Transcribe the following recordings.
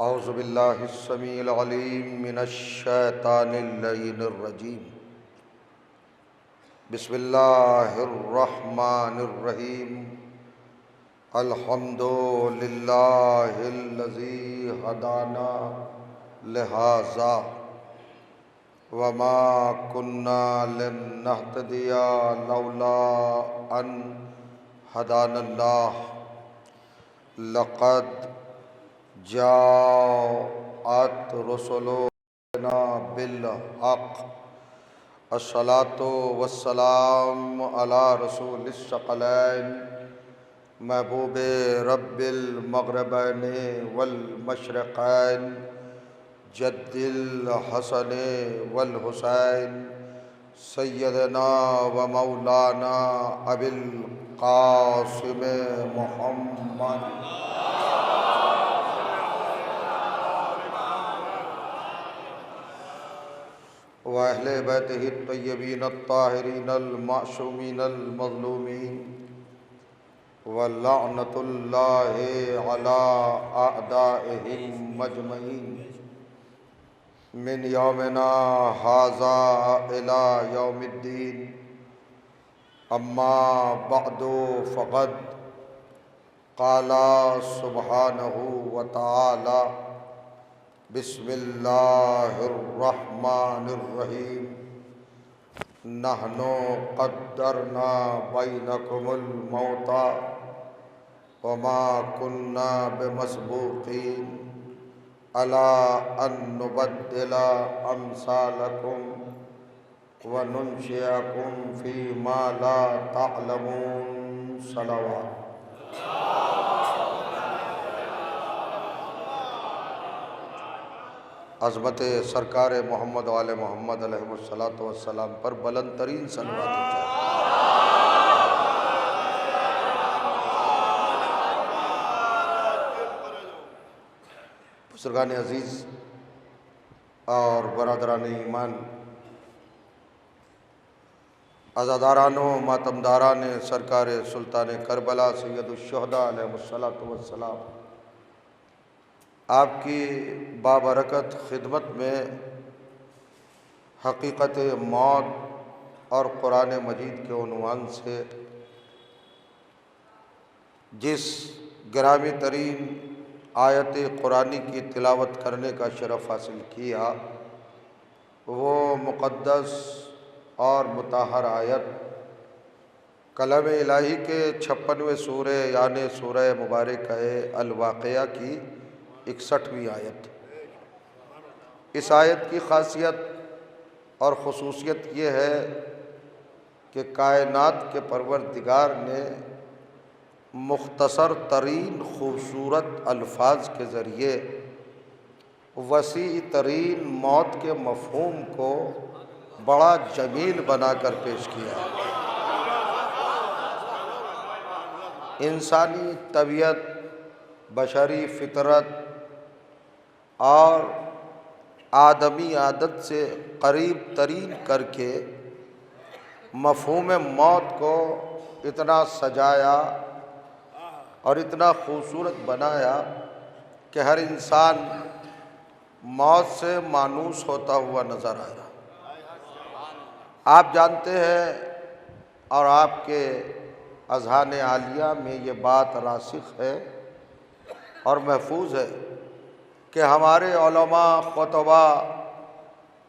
اعوذ باللہ السمیع العلیم من الشیطان اللعین الرجیم بسم اللہ الرحمن الرحیم الحمد للہ الذی ہدانا لہذا وما كنا لنهتدی لولا ان ہدانا اللہ لقد جاءت رسلنا بالحق الصلاة والسلام على رسول الثقلین محبوب رب المغربین والمشرقین جد الحسن والحسین سیدنا و مولانا ابی القاسم محمد وأہل بیتہ الطیبین الطاہرین المعصومین المظلومین ولعنۃ اللہ علی اعدائہم مجمعین من یومنا ھذا الی یوم الدین اما بعد فقد قال سبحانہ وتعالی بسم اللہ الرحمن الرحیم نحن قدرنا بینکم الموت وما كنا بمسبوقین علی ان نبدل امثالکم وننشئکم فیما لا تعلمون صلوات عظمت سرکار محمد و آل محمد علیہ الصلاۃ والسلام پر بلند ترین صلوات چاہیے۔ بزرگان عزیز اور برادران ایمان، عزاداران و ماتمداران سرکار سلطان کربلا سید الشہداء علیہ الصلاۃ والسلام، آپ کی بابرکت خدمت میں حقیقت موت اور قرآن مجید کے عنوان سے جس گرامی ترین آیت قرآنی کی تلاوت کرنے کا شرف حاصل کیا، وہ مقدس اور مطہر آیت کلام الہی کے 56ویں سورہ یعنی سورہ مبارکہ الواقعہ کی 61ویں آیت۔ اس آیت کی خاصیت اور خصوصیت یہ ہے کہ کائنات کے پروردگار نے مختصر ترین خوبصورت الفاظ کے ذریعے وسیع ترین موت کے مفہوم کو بڑا جمیل بنا کر پیش کیا ہے۔ انسانی طبیعت، بشری فطرت اور آدمی عادت سے قریب ترین کر کے مفہوم موت کو اتنا سجایا اور اتنا خوبصورت بنایا کہ ہر انسان موت سے مانوس ہوتا ہوا نظر آیا۔ آپ جانتے ہیں اور آپ کے اذہان عالیہ میں یہ بات راسخ ہے اور محفوظ ہے کہ ہمارے علماء، خطباء،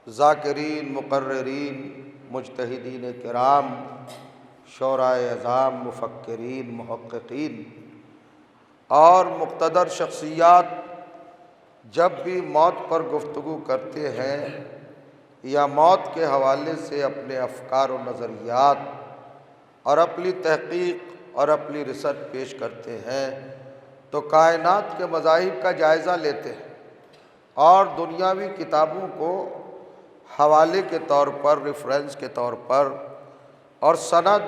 ذاکرین، مقررین، مجتہدین کرام، شعراء اعظام، مفکرین، محققین اور مقتدر شخصیات جب بھی موت پر گفتگو کرتے ہیں یا موت کے حوالے سے اپنے افکار و نظریات اور اپنی تحقیق اور اپنی ریسرچ پیش کرتے ہیں تو کائنات کے مذاہب کا جائزہ لیتے ہیں اور دنیاوی کتابوں کو حوالے کے طور پر، ریفرنس کے طور پر اور سند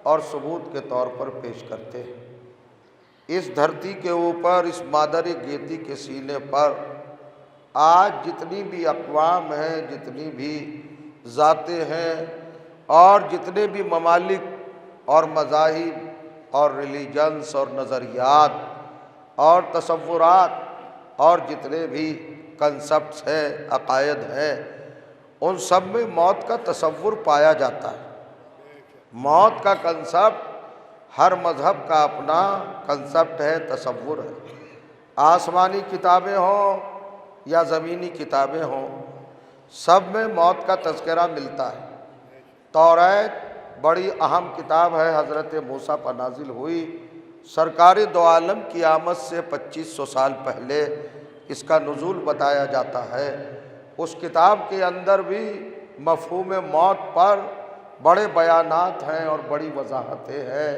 اور ثبوت کے طور پر پیش کرتے ہیں۔ اس دھرتی کے اوپر، اس مادر گیتی کے سینے پر آج جتنی بھی اقوام ہیں، جتنی بھی ذاتیں ہیں اور جتنے بھی ممالک اور مذاہب اور ریلیجنس اور نظریات اور تصورات اور جتنے بھی کنسپٹس ہیں، عقائد ہیں، ان سب میں موت کا تصور پایا جاتا ہے۔ موت کا کنسپٹ ہر مذہب کا اپنا کنسپٹ ہے، تصور ہے۔ آسمانی کتابیں ہوں یا زمینی کتابیں ہوں، سب میں موت کا تذکرہ ملتا ہے۔ توریت بڑی اہم کتاب ہے، حضرت موسیٰ پر نازل ہوئی، سرکار دو عالم کی آمد سے 2500 سال پہلے اس کا نزول بتایا جاتا ہے۔ اس کتاب کے اندر بھی مفہوم موت پر بڑے بیانات ہیں اور بڑی وضاحتیں ہیں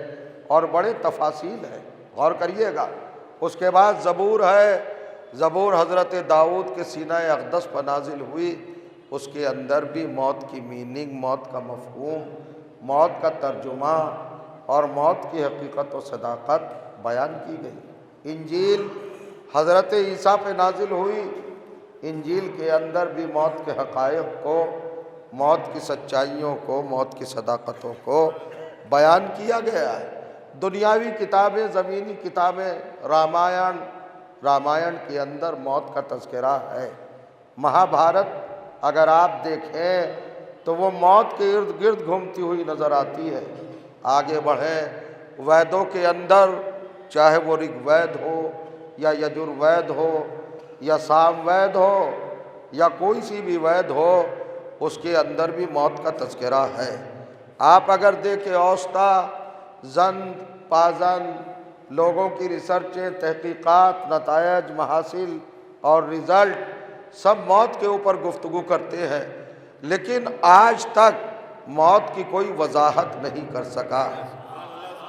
اور بڑے تفاصیل ہیں، غور کریے گا۔ اس کے بعد زبور ہے، زبور حضرت داؤد کے سینہ اقدس پر نازل ہوئی، اس کے اندر بھی موت کی میننگ، موت کا مفہوم، موت کا ترجمہ اور موت کی حقیقت و صداقت بیان کی گئی۔ انجیل حضرت عیسیٰ پہ نازل ہوئی، انجیل کے اندر بھی موت کے حقائق کو، موت کی سچائیوں کو، موت کی صداقتوں کو بیان کیا گیا ہے۔ دنیاوی کتابیں، زمینی کتابیں، رامائن کے اندر موت کا تذکرہ ہے۔ مہابھارت اگر آپ دیکھیں تو وہ موت کے ارد گرد گھومتی ہوئی نظر آتی ہے۔ آگے بڑھیں، ویدوں کے اندر چاہے وہ رگ وید ہو یا یجروید ہو یا سام وید ہو یا کوئی سی بھی وید ہو، اس کے اندر بھی موت کا تذکرہ ہے۔ آپ اگر دیکھیں اوستا، زند، پازن، لوگوں کی ریسرچیں، تحقیقات، نتائج، محاصل اور رزلٹ سب موت کے اوپر گفتگو کرتے ہیں، لیکن آج تک موت کی کوئی وضاحت نہیں کر سکا۔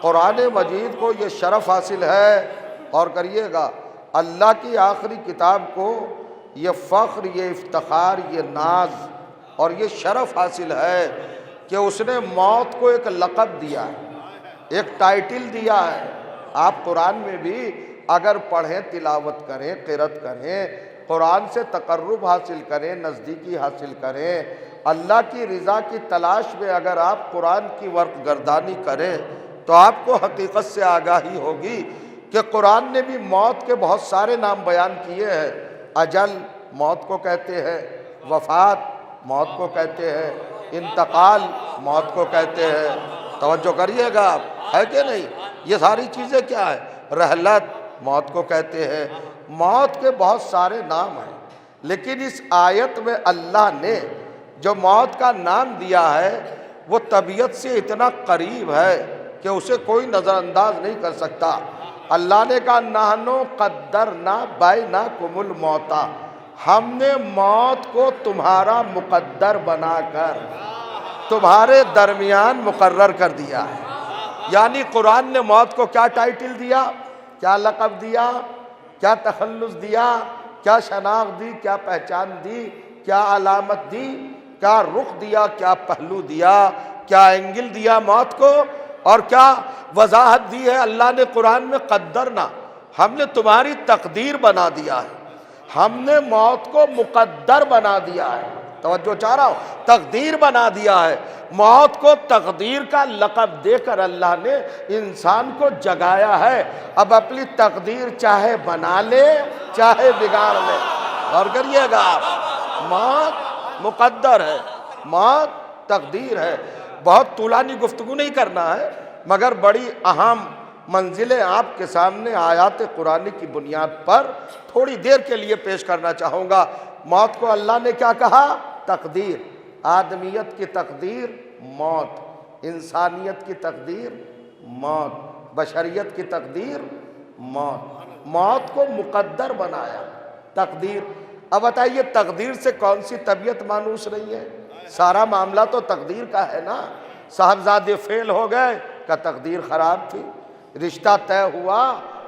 قرآن مجید کو یہ شرف حاصل ہے، اور کریے گا، اللہ کی آخری کتاب کو یہ فخر، یہ افتخار، یہ ناز اور یہ شرف حاصل ہے کہ اس نے موت کو ایک لقب دیا ہے، ایک ٹائٹل دیا ہے۔ آپ قرآن میں بھی اگر پڑھیں، تلاوت کریں، قرأت کریں، قرآن سے تقرب حاصل کریں، نزدیکی حاصل کریں، اللہ کی رضا کی تلاش میں اگر آپ قرآن کی ورق گردانی کریں تو آپ کو حقیقت سے آگاہی ہوگی کہ قرآن نے بھی موت کے بہت سارے نام بیان کیے ہیں۔ اجل موت کو کہتے ہیں، وفات موت کو کہتے ہیں، انتقال موت کو کہتے ہیں۔ توجہ کریے گا آپ، ہے کہ نہیں؟ یہ ساری چیزیں کیا ہے؟ رحلت موت کو کہتے ہیں۔ موت کے بہت سارے نام ہیں، لیکن اس آیت میں اللہ نے جو موت کا نام دیا ہے وہ طبیعت سے اتنا قریب ہے کہ اسے کوئی نظر انداز نہیں کر سکتا۔ اللہ نے کہا نحنو قدرنا بینکم الموت، ہم نے موت کو تمہارا مقدر بنا کر تمہارے درمیان مقرر کر دیا ہے۔ یعنی قرآن نے موت کو کیا ٹائٹل دیا، کیا لقب دیا، کیا تخلص دیا، کیا شناخت دی، کیا پہچان دی، کیا علامت دی، کیا رخ دیا، کیا پہلو دیا، کیا اینگل دیا موت کو، اور کیا وضاحت دی ہے اللہ نے قرآن میں؟ قدرنا، ہم نے تمہاری تقدیر بنا دیا ہے، ہم نے موت کو مقدر بنا دیا ہے۔ توجہ چاہ رہا ہوں، تقدیر بنا دیا ہے۔ موت کو تقدیر کا لقب دے کر اللہ نے انسان کو جگایا ہے، اب اپنی تقدیر چاہے بنا لے چاہے بگاڑ لے۔ غور کریے گا آپ، موت مقدر ہے، موت تقدیر ہے۔ بہت طولانی گفتگو نہیں کرنا ہے، مگر بڑی اہم منزلیں آپ کے سامنے آیات قرآن کی بنیاد پر تھوڑی دیر کے لیے پیش کرنا چاہوں گا۔ موت کو اللہ نے کیا کہا؟ تقدیر۔ آدمیت کی تقدیر موت، انسانیت کی تقدیر موت، بشریت کی تقدیر موت۔ موت کو مقدر بنایا، تقدیر۔ اب بتائیے تقدیر سے کون سی طبیعت مانوس نہیں ہے؟ سارا معاملہ تو تقدیر کا ہے نا۔ صاحبزادے فیل ہو گئے کا تقدیر خراب تھی، رشتہ طے ہوا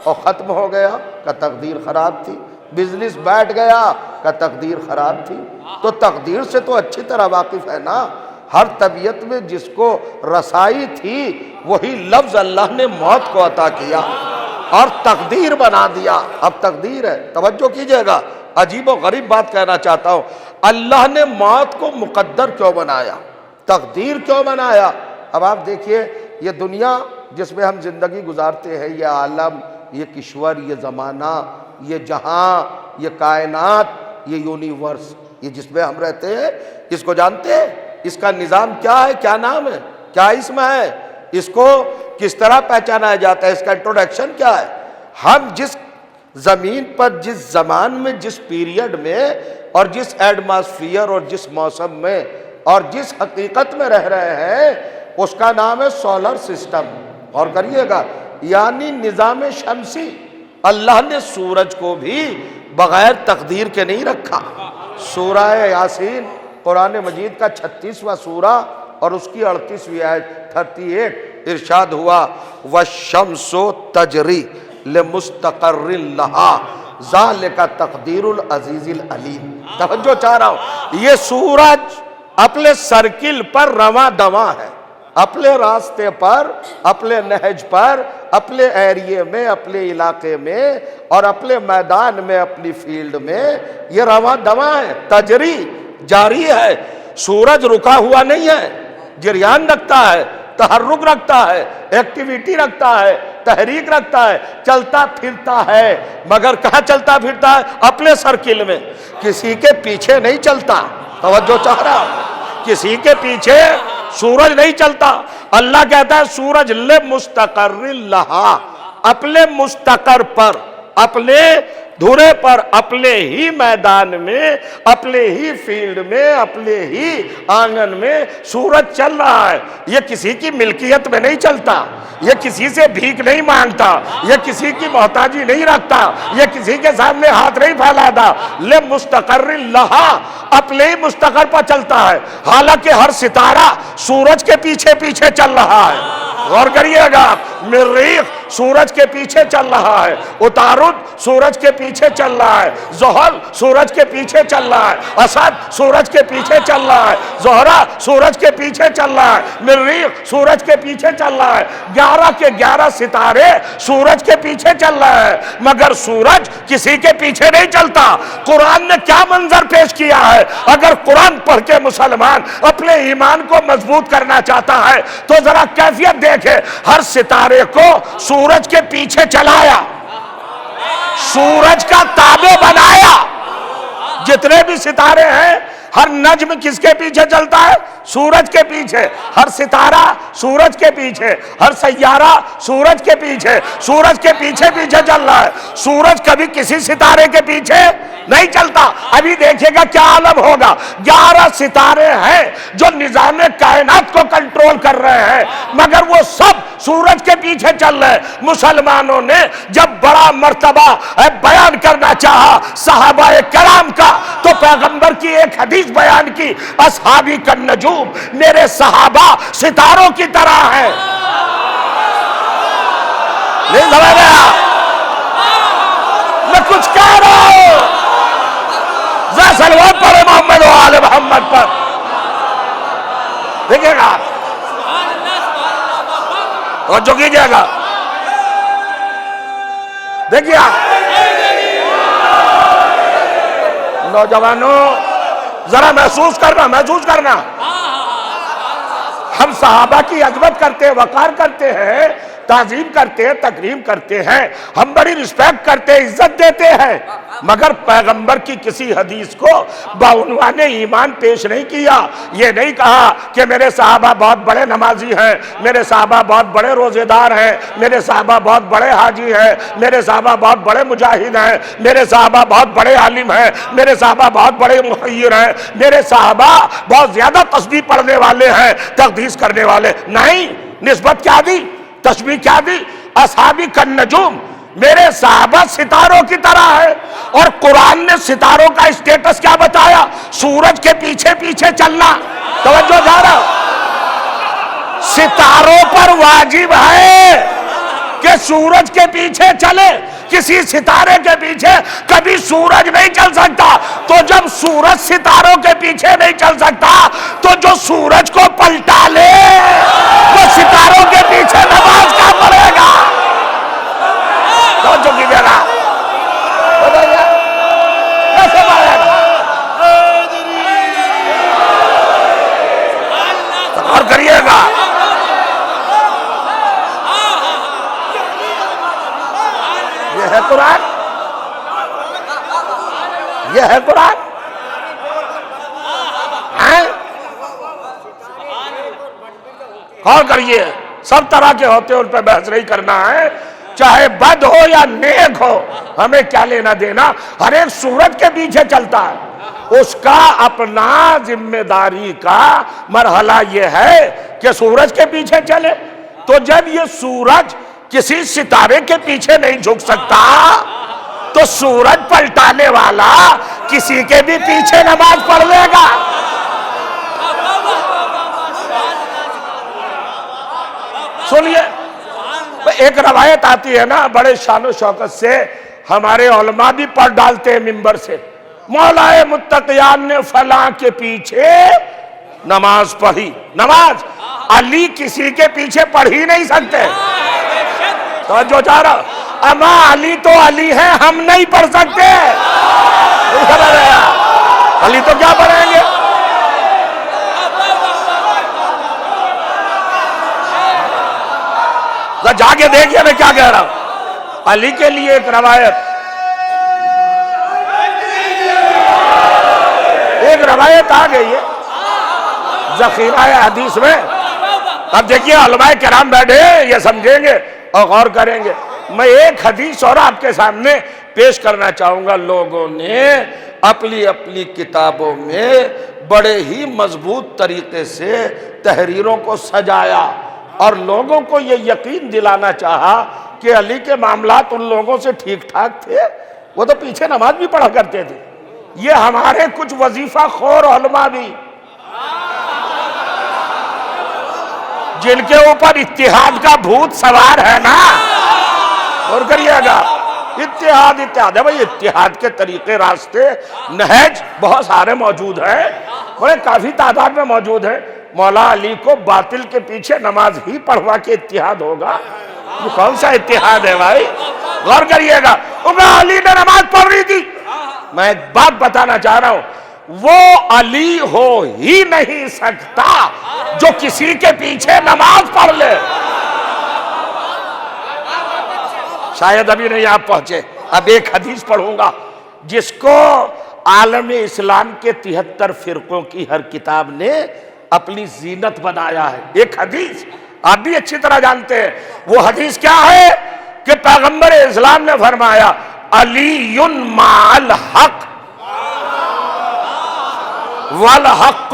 اور ختم ہو گیا کا تقدیر خراب تھی، بزنس بیٹھ گیا کا تقدیر خراب تھی۔ تو تقدیر سے تو اچھی طرح واقف ہے نا۔ ہر طبیعت میں جس کو رسائی تھی وہی لفظ اللہ نے موت کو عطا کیا اور تقدیر بنا دیا۔ اب تقدیر ہے، توجہ کیجئے گا، عجیب و غریب بات کہنا چاہتا ہوں۔ اللہ نے موت کو مقدر کیوں بنایا، تقدیر کیوں بنایا؟ اب آپ دیکھیے، یہ دنیا جس میں ہم زندگی گزارتے ہیں، یہ عالم، یہ کشور، یہ زمانہ، یہ جہاں، یہ کائنات، یہ یونیورس، یہ جس میں ہم رہتے ہیں، اس کو جانتے ہیں؟ اس کا نظام کیا ہے؟ کیا نام ہے؟ کیا اسم ہے؟ اس کو کس طرح پہچانا جاتا ہے؟ اس کا انٹروڈکشن کیا ہے؟ ہم جس زمین پر، جس زمان میں، جس پیریڈ میں، اور جس ایٹماسفیئر اور جس موسم میں اور جس حقیقت میں رہ رہے ہیں، اس کا نام ہے سولر سسٹم۔ اور کریے گا، یعنی نظام شمسی۔ اللہ نے سورج کو بھی بغیر تقدیر کے نہیں رکھا۔ سورہ یاسین قرآن مجید کا 36واں سورہ اور اس کی 38ویں آیت 38 ارشاد ہوا، وَالشَّمْسُ تَجْرِی لِمُسْتَقَرٍّ لَہَا ذَلِکَ تَقْدِیرُ الْعَزِیزِ الْعَلِیمِ۔ توجہ چاہ رہا ہوں، یہ سورج اپنے سرکل پر رواں دواں ہے، اپنے راستے پر، اپنے نہج پر، اپنے ایریے میں، اپنے علاقے میں اور اپنے میدان میں، اپنی فیلڈ میں یہ رواں دواں ہے، تجری، جاری ہے۔ سورج رکا ہوا نہیں ہے، جریان رکھتا ہے، تحرک رکھتا ہے، ایکٹیویٹی رکھتا ہے، تحریک رکھتا ہے، چلتا پھرتا ہے، مگر کہاں چلتا پھرتا ہے؟ اپنے سرکل میں، کسی کے پیچھے نہیں چلتا۔ توجہ چاہ رہا، کسی کے پیچھے سورج نہیں چلتا۔ اللہ کہتا ہے سورج لِمُسْتَقَرٍّ لَہَا، اپنے مستقر پر، اپنے دھرے پر، اپنے ہی میدان میں، اپنے ہی فیلڈ میں، اپنے ہی آنگن میں سورج چل رہا ہے۔ یہ کسی کی ملکیت میں نہیں چلتا، یہ کسی سے بھیک نہیں مانگتا، یہ کسی کی محتاجی نہیں رکھتا، یہ کسی کے سامنے ہاتھ نہیں پھیلاتا۔ لِمُسْتَقَرٍّ لَہَا، اپنے ہی مستقر پر چلتا ہے، حالانکہ ہر ستارہ سورج کے پیچھے پیچھے چل رہا ہے۔ غور کریے گا، مریخ سورج کے پیچھے چل رہا ہے، عطارد سورج کے پیچھے چل رہا ہے، زحل سورج کے پیچھے چل رہا ہے، اسد سورج کے پیچھے چل رہا ہے، زہرہ سورج کے پیچھے چل رہا ہے، مریخ سورج کے پیچھے چل رہا ہے۔ 11 کے 11 ستارے سورج کے پیچھے چل رہے ہیں، مگر سورج کسی کے پیچھے نہیں چلتا۔ قرآن نے کیا منظر پیش کیا ہے؟ اگر قرآن پڑھ کے مسلمان اپنے ایمان کو مضبوط کرنا چاہتا ہے تو ذرا کیفیت دیکھے، ہر ستارے کو سورج کے پیچھے چلایا، سورج کا تابع بنایا۔ جتنے بھی ستارے ہیں، ہر نجم کس کے پیچھے چلتا ہے؟ سورج کے پیچھے۔ ہر ستارہ سورج کے پیچھے، ہر سیارہ سورج کے پیچھے، سورج کے پیچھے پیچھے چل رہا ہے۔ سورج کبھی کسی ستارے کے پیچھے نہیں چلتا۔ ابھی دیکھیے گا کیا عالم ہوگا۔ 11 ستارے ہیں جو نظام کائنات کو کنٹرول کر رہے ہیں، مگر وہ سب سورج کے پیچھے چل رہے ہیں۔ مسلمانوں نے جب بڑا مرتبہ بیان کرنا چاہا صحابہ کرام کا، تو پیغمبر کی ایک حدیث بیان کی، اصحابی کالنجوم، میرے صحابہ ستاروں کی طرح ہیں۔ نہیں سمجھ رہا؟ میں کچھ کہہ رہا ہوں، ذرا صلوات پڑھے محمد و آل محمد پر۔ دیکھیں گا، توجہ کیجئے گا، دیکھئے نوجوانوں، ذرا محسوس کرنا۔ ہم صحابہ کی عظمت کرتے ہیں، وقار کرتے ہیں، تعظیم کرتے ہیں، تکریم کرتے ہیں، ہم بڑی رسپیکٹ کرتے ہیں، عزت دیتے ہیں، مگر پیغمبر کی کسی حدیث کو بعنوان ایمان پیش نہیں کیا۔ یہ نہیں کہا کہ میرے صحابہ بہت بڑے نمازی ہیں، میرے صحابہ بہت بڑے روزے دار ہیں، میرے صحابہ بہت بڑے حاجی ہیں، میرے صحابہ بہت بڑے مجاہد ہیں، میرے صحابہ بہت بڑے عالم ہیں، میرے صحابہ بہت بڑے محیر ہیں، میرے صحابہ بہت زیادہ تسبیح پڑھنے والے ہیں، تقدیس کرنے والے۔ نہیں، نسبت کیا دی؟ تشبیہ کیا دی؟ اصحابی کالنجوم، میرے صحابہ ستاروں کی طرح ہے۔ اور قرآن نے ستاروں کا اسٹیٹس کیا بتایا؟ سورج کے پیچھے پیچھے چلنا۔ توجہ جا رہا، ستاروں پر واجب ہے کہ سورج کے پیچھے چلے، کسی ستارے کے پیچھے کبھی سورج نہیں چل سکتا۔ تو جب سورج ستاروں کے پیچھے نہیں چل سکتا تو جو سورج کو پلٹا لے وہ ستاروں کے پیچھے نماز کیا پڑھے گا؟ توجہ کیجئے گا، کیسے پڑھے گا؟ اور کریے گا، یہ ہے قرآن؟ غور کریے، سب طرح کے ہوتے ہیں، ان پہ بحث نہیں کرنا ہے، چاہے بد ہو یا نیک ہو، ہمیں کیا لینا دینا؟ ہر ایک سورت کے پیچھے چلتا ہے، اس کا اپنا ذمہ داری کا مرحلہ یہ ہے کہ سورج کے پیچھے چلے۔ تو جب یہ سورج کسی ستارے کے پیچھے نہیں جھک سکتا تو سورج پلٹانے والا کسی کے بھی پیچھے نماز پڑھ لے گا۔ سنیے، ایک روایت آتی ہے نا، بڑے شان و شوکت سے ہمارے علماء بھی پڑھ ڈالتے ہیں منبر سے، مولا متقیان نے فلاں کے پیچھے نماز پڑھی۔ نماز علی کسی کے پیچھے پڑھ ہی نہیں سکتے، توجہ چاہ رہا، اما علی تو علی ہے، ہم نہیں پڑھ سکتے۔ علی تو کیا پڑھیں گے؟ جا کے دیکھیے میں کیا کہہ رہا ہوں۔ علی کے لیے ایک روایت آ گئی ہے ذخیرہ حدیث میں۔ اب دیکھیے علماء کرام بیٹھے یہ سمجھیں گے اور غور کریں گے۔ میں ایک حدیث اور آپ کے سامنے پیش کرنا چاہوں گا۔ لوگوں نے اپنی اپنی کتابوں میں بڑے ہی مضبوط طریقے سے تحریروں کو سجایا اور لوگوں کو یہ یقین دلانا چاہا کہ علی کے معاملات ان لوگوں سے ٹھیک ٹھاک تھے، وہ تو پیچھے نماز بھی پڑھا کرتے تھے۔ یہ ہمارے کچھ وظیفہ خور علماء بھی، جن کے اوپر اتحاد کا بھوت سوار ہے نا، اور کریے گا اتحاد ہے بھائی، اتحاد کے طریقے، راستے، نہج بہت سارے موجود ہیں، بڑے کافی تعداد میں موجود ہیں۔ مولا علی کو باطل کے پیچھے نماز ہی پڑھوا کے اتحاد ہوگا؟ یہ کون سا اتحاد ہے بھائی؟ غور کریے گا، علی نے نماز پڑھ رہی تھی۔ میں ایک بات بتانا چاہ رہا ہوں، وہ علی ہو ہی نہیں سکتا جو کسی کے پیچھے نماز پڑھ لے۔ شاید ابھی نہیں آپ پہنچے، اب ایک حدیث پڑھوں گا جس کو عالم اسلام کے 73 فرقوں کی ہر کتاب نے اپنی زینت بنایا ہے۔ ایک حدیث آپ بھی اچھی طرح جانتے ہیں، وہ حدیث کیا ہے کہ پیغمبر اسلام نے فرمایا علی مع الحق والحق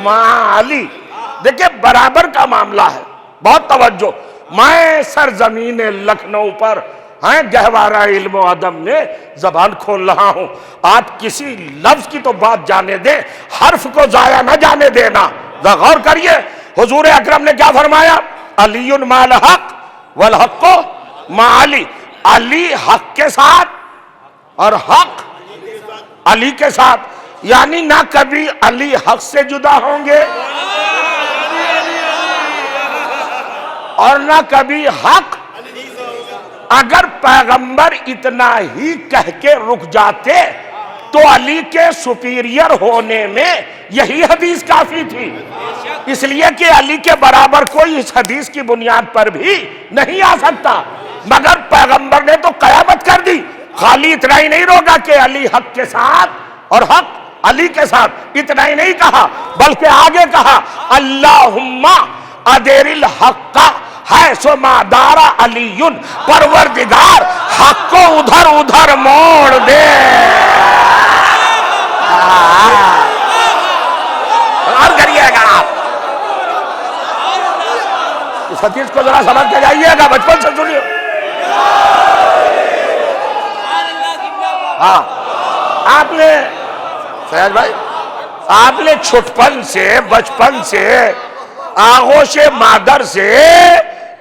مع علی۔ دیکھیں برابر کا معاملہ ہے، بہت توجہ۔ میں سرزمین لکھنؤ پر گہوارہ علم و ادب میں زبان کھول رہا ہوں، آپ کسی لفظ کی تو بات جانے دیں، حرف کو ضائع نہ جانے دینا۔ غور کریے حضور اکرم نے کیا فرمایا؟ علی مع الحق والحق مع علی۔ علی حق کے ساتھ اور حق علی کے ساتھ، یعنی نہ کبھی علی حق سے جدا ہوں گے اور نہ کبھی حق۔ اگر پیغمبر اتنا ہی کہہ کے رک جاتے تو علی کے سپیریئر ہونے میں یہی حدیث کافی تھی، اس لیے کہ علی کے برابر کوئی اس حدیث کی بنیاد پر بھی نہیں آ سکتا، مگر پیغمبر نے تو قیامت کر دی۔ خالی اتنا ہی نہیں روکا کہ علی حق کے ساتھ اور حق علی کے ساتھ، اتنا ہی نہیں کہا بلکہ آگے کہا اللہم ادیر الحق حیث ما دار علی، پروردگار حق کو ادھر ادھر موڑ دے۔ اور کریے گا آپ اس حدیث کو ذرا سمجھ کے جائیے گا، بچپن سے سنیے۔ ہاں آپ نے سیاج بھائی، آپ نے چھٹپن سے، بچپن سے، آغوش مادر سے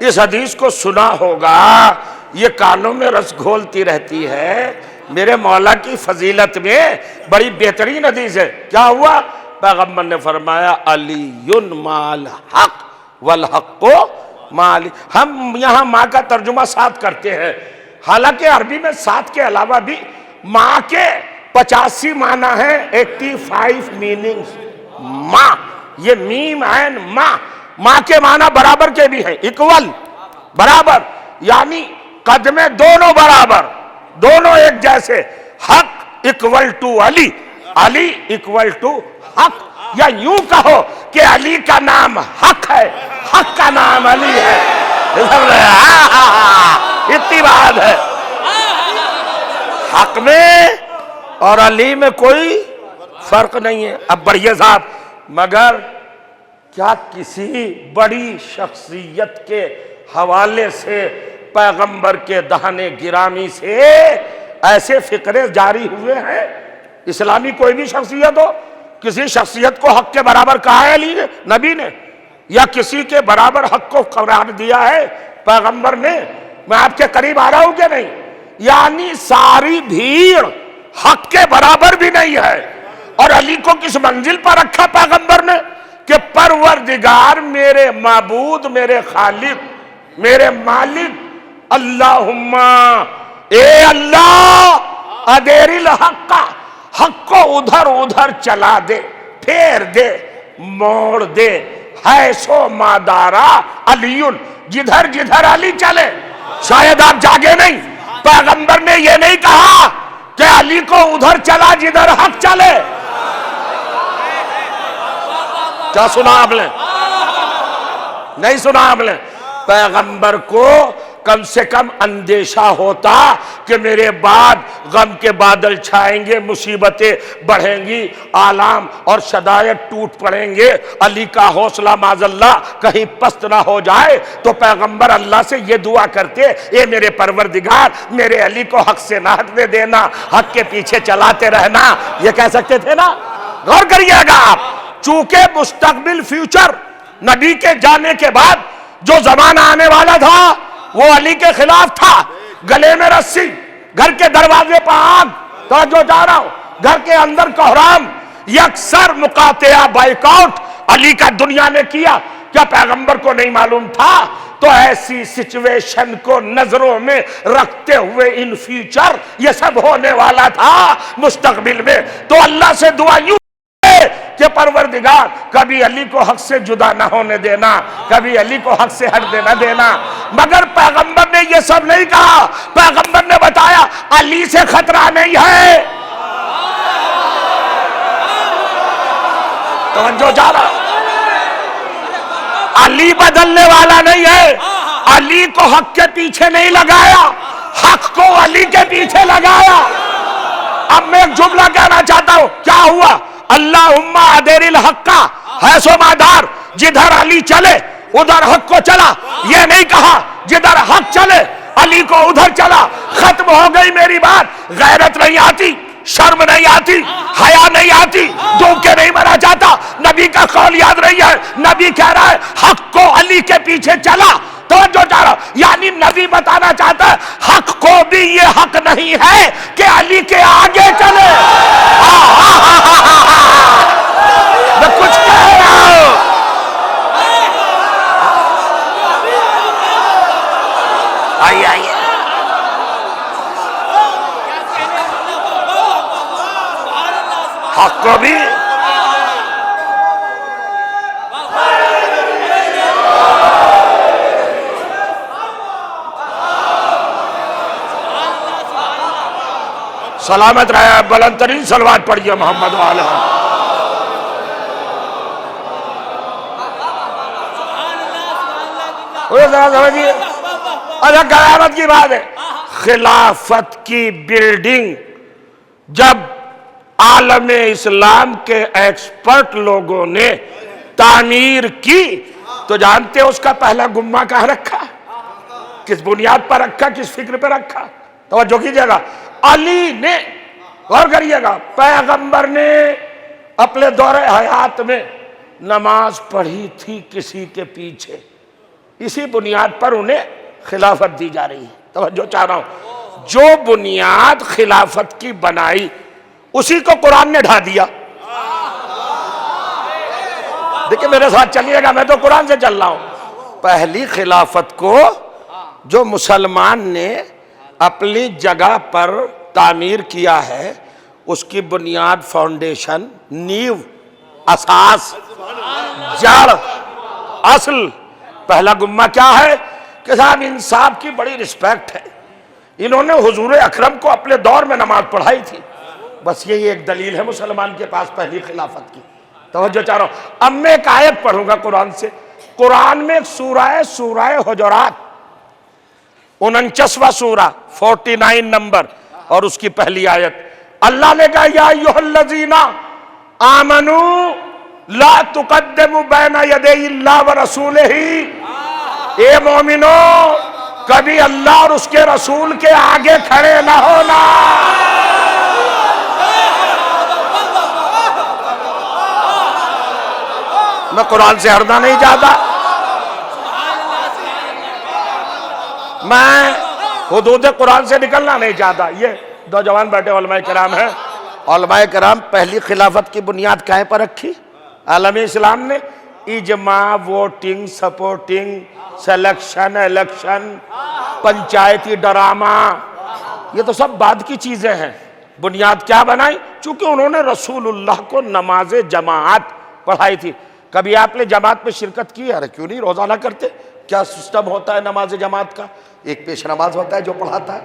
اس حدیث کو سنا ہوگا، یہ کانوں میں رس گھولتی رہتی ہے۔ میرے مولا کی فضیلت میں بڑی بہترین حدیث ہے۔ کیا ہوا؟ پیغمبر نے فرمایا علی مع الحق والحق مع علی۔ ہم یہاں ماں کا ترجمہ ساتھ کرتے ہیں، حالانکہ عربی میں ساتھ کے علاوہ بھی ماں کے 85 معنی ہیں، 85 میننگز۔ ماں، یہ میم عین ماں، ماں کے معنی برابر کے بھی ہیں، اکول، برابر، یعنی قدمیں دونوں برابر، دونوں ایک جیسے، حق equal to Ali, Ali equal to حق، یا یوں کہو کہ علی کا نام حق ہے، حق کا نام علی ہے. اتنی بات ہے. حق میں اور علی میں کوئی فرق نہیں ہے. اب بڑھئے صاحب، مگر کیا کسی بڑی شخصیت کے حوالے سے پیغمبر کے دہنے گرامی سے ایسے فقرے جاری ہوئے ہیں؟ اسلامی کوئی بھی شخصیت ہو، کسی شخصیت کو حق کے برابر کہا ہے علی نے، نبی نے، یا کسی کے برابر حق کو قرار دیا ہے پیغمبر نے؟ میں آپ کے قریب آ رہا ہوں کہ نہیں؟ یعنی ساری بھیڑ حق کے برابر بھی نہیں ہے. اور علی کو کس منزل پر رکھا پیغمبر نے کہ پروردگار میرے معبود، میرے خالق، میرے مالک، اللہم اے اللہ ادیر الحق، حق کو ادھر ادھر چلا دے، پھیر دے، موڑ دے، حیثو مادارا علی، جدھر جدھر علی چلے. شاید آپ جاگے نہیں، پیغمبر نے یہ نہیں کہا کہ علی کو ادھر چلا جدھر حق چلے. کیا سنا آپ نے؟ نہیں سنا آپ نے. پیغمبر کو کم سے کم اندیشہ ہوتا کہ میرے بعد غم کے بادل چھائیں گے، مصیبتیں بڑھیں گی، آلام اور شدائد ٹوٹ پڑیں گے، علی کا حوصلہ معاذ اللہ کہیں پست نہ ہو جائے. تو پیغمبر اللہ سے یہ دعا کرتے، اے میرے پروردگار میرے علی کو حق سے نہ ہٹنے دینا، حق کے پیچھے چلاتے رہنا. یہ کہہ سکتے تھے نا؟ غور کریے گا آپ. چونکہ مستقبل فیوچر نبی کے جانے کے بعد جو زمانہ آنے والا تھا وہ علی کے خلاف تھا. گلے میں رسی، گھر کے دروازے پر آگ، توجہ جا رہا ہوں، گھر کے اندر کوہرام، یکسر مقاطعہ بائیک آؤٹ علی کا دنیا نے کیا. کیا پیغمبر کو نہیں معلوم تھا؟ تو ایسی سچویشن کو نظروں میں رکھتے ہوئے ان فیوچر یہ سب ہونے والا تھا مستقبل میں. تو اللہ سے دعا یوں کہ پروردگار کبھی علی کو حق سے جدا نہ ہونے دینا، کبھی علی کو حق سے ہٹ دینا دینا. مگر پیغمبر نے یہ سب نہیں کہا. پیغمبر نے بتایا علی سے خطرہ نہیں ہے. توجہ جا رہا، علی بدلنے والا نہیں ہے. علی کو حق کے پیچھے نہیں لگایا، حق کو علی کے پیچھے لگایا. اب میں ایک جملہ کہنا چاہتا ہوں، کیا ہوا؟ اللہم ادیر الحق حیث مادار، جدھر علی چلے ادھر حق کو چلا. یہ نہیں کہا جدھر حق چلے علی کو ادھر چلا. ختم ہو گئی میری بات. غیرت نہیں آتی، شرم نہیں آتی، حیا نہیں آتی، دھوپ کے نہیں مرا جاتا. نبی کا قول یاد رہی ہے، نبی کہہ رہا ہے حق کو علی کے پیچھے چلا. توجہ جا رہا، یعنی نبی بتانا چاہتا ہے حق کو بھی یہ حق نہیں ہے کہ علی کے آگے چلے. میں کچھ کہہ رہا ہوں. آئیے آئیے، حق کو بھی سلامت رہے. بلند ترین صلوات پڑھیے محمد وآلہ. ذرا سمجھیے، اچھا قیامت کی بات ہے. خلافت کی بلڈنگ جب عالم اسلام کے ایکسپرٹ لوگوں نے تعمیر کی تو جانتے اس کا پہلا گمہ کہاں رکھا، کس بنیاد پر رکھا، کس فکر پہ رکھا؟ توجہ کیجئے گا. علی نے، غور کریے گا، پیغمبر نے اپنے دور حیات میں نماز پڑھی تھی کسی کے پیچھے، اسی بنیاد پر انہیں خلافت دی جا رہی ہے. توجہ چاہ رہا ہوں، جو بنیاد خلافت کی بنائی اسی کو قرآن نے ڈھا دیا. دیکھیں میرے ساتھ چلیے گا، میں تو قرآن سے چل رہا ہوں. پہلی خلافت کو جو مسلمان نے اپنی جگہ پر تعمیر کیا ہے اس کی بنیاد، فاؤنڈیشن، نیو، اساس، جڑ، اصل، پہلا گمہ کیا ہے کہ صاحب انصاف کی بڑی رسپیکٹ ہے. انہوں نے حضور اکرم کو اپنے دور میں نماز پڑھائی تھی. بس یہی ایک دلیل ہے مسلمان کے پاس پہلی خلافت کی. توجہ چاہ رہا ہوں. اب میں ایک آیت پڑھوں گا قرآن سے. قرآن میں ایک سورہ ہے سورہ حجرات، 49واں سورہ، 49 نمبر، اور اس کی پہلی آیت. اللہ نے کہا یا ایھا الذین آمنوا لا تقدموا بین یدی اللہ ورسولہ. اے مومنو، کبھی اللہ اور اس کے رسول کے آگے کھڑے نہ ہونا. میں قرآن سے ہٹنا نہیں چاہتا، میں حدود قرآن سے نکلنا نہیں چاہتا. یہ نوجوان بیٹھے علماء کرام ہیں. علماء کرام پہلی خلافت کی بنیاد کہیں پر رکھی؟ عالم اسلام نے اجماع، ووٹنگ، سپورٹنگ، سلیکشن، الیکشن، پنچایتی ڈرامہ، یہ تو سب بعد کی چیزیں ہیں. بنیاد کیا بنائی؟ چونکہ انہوں نے رسول اللہ کو نماز جماعت پڑھائی تھی. کبھی آپ نے جماعت میں شرکت کی؟ ارے کیوں نہیں، روزانہ کرتے. کیا سسٹم ہوتا ہے نماز جماعت کا؟ ایک پیش نماز ہوتا ہے جو پڑھاتا ہے،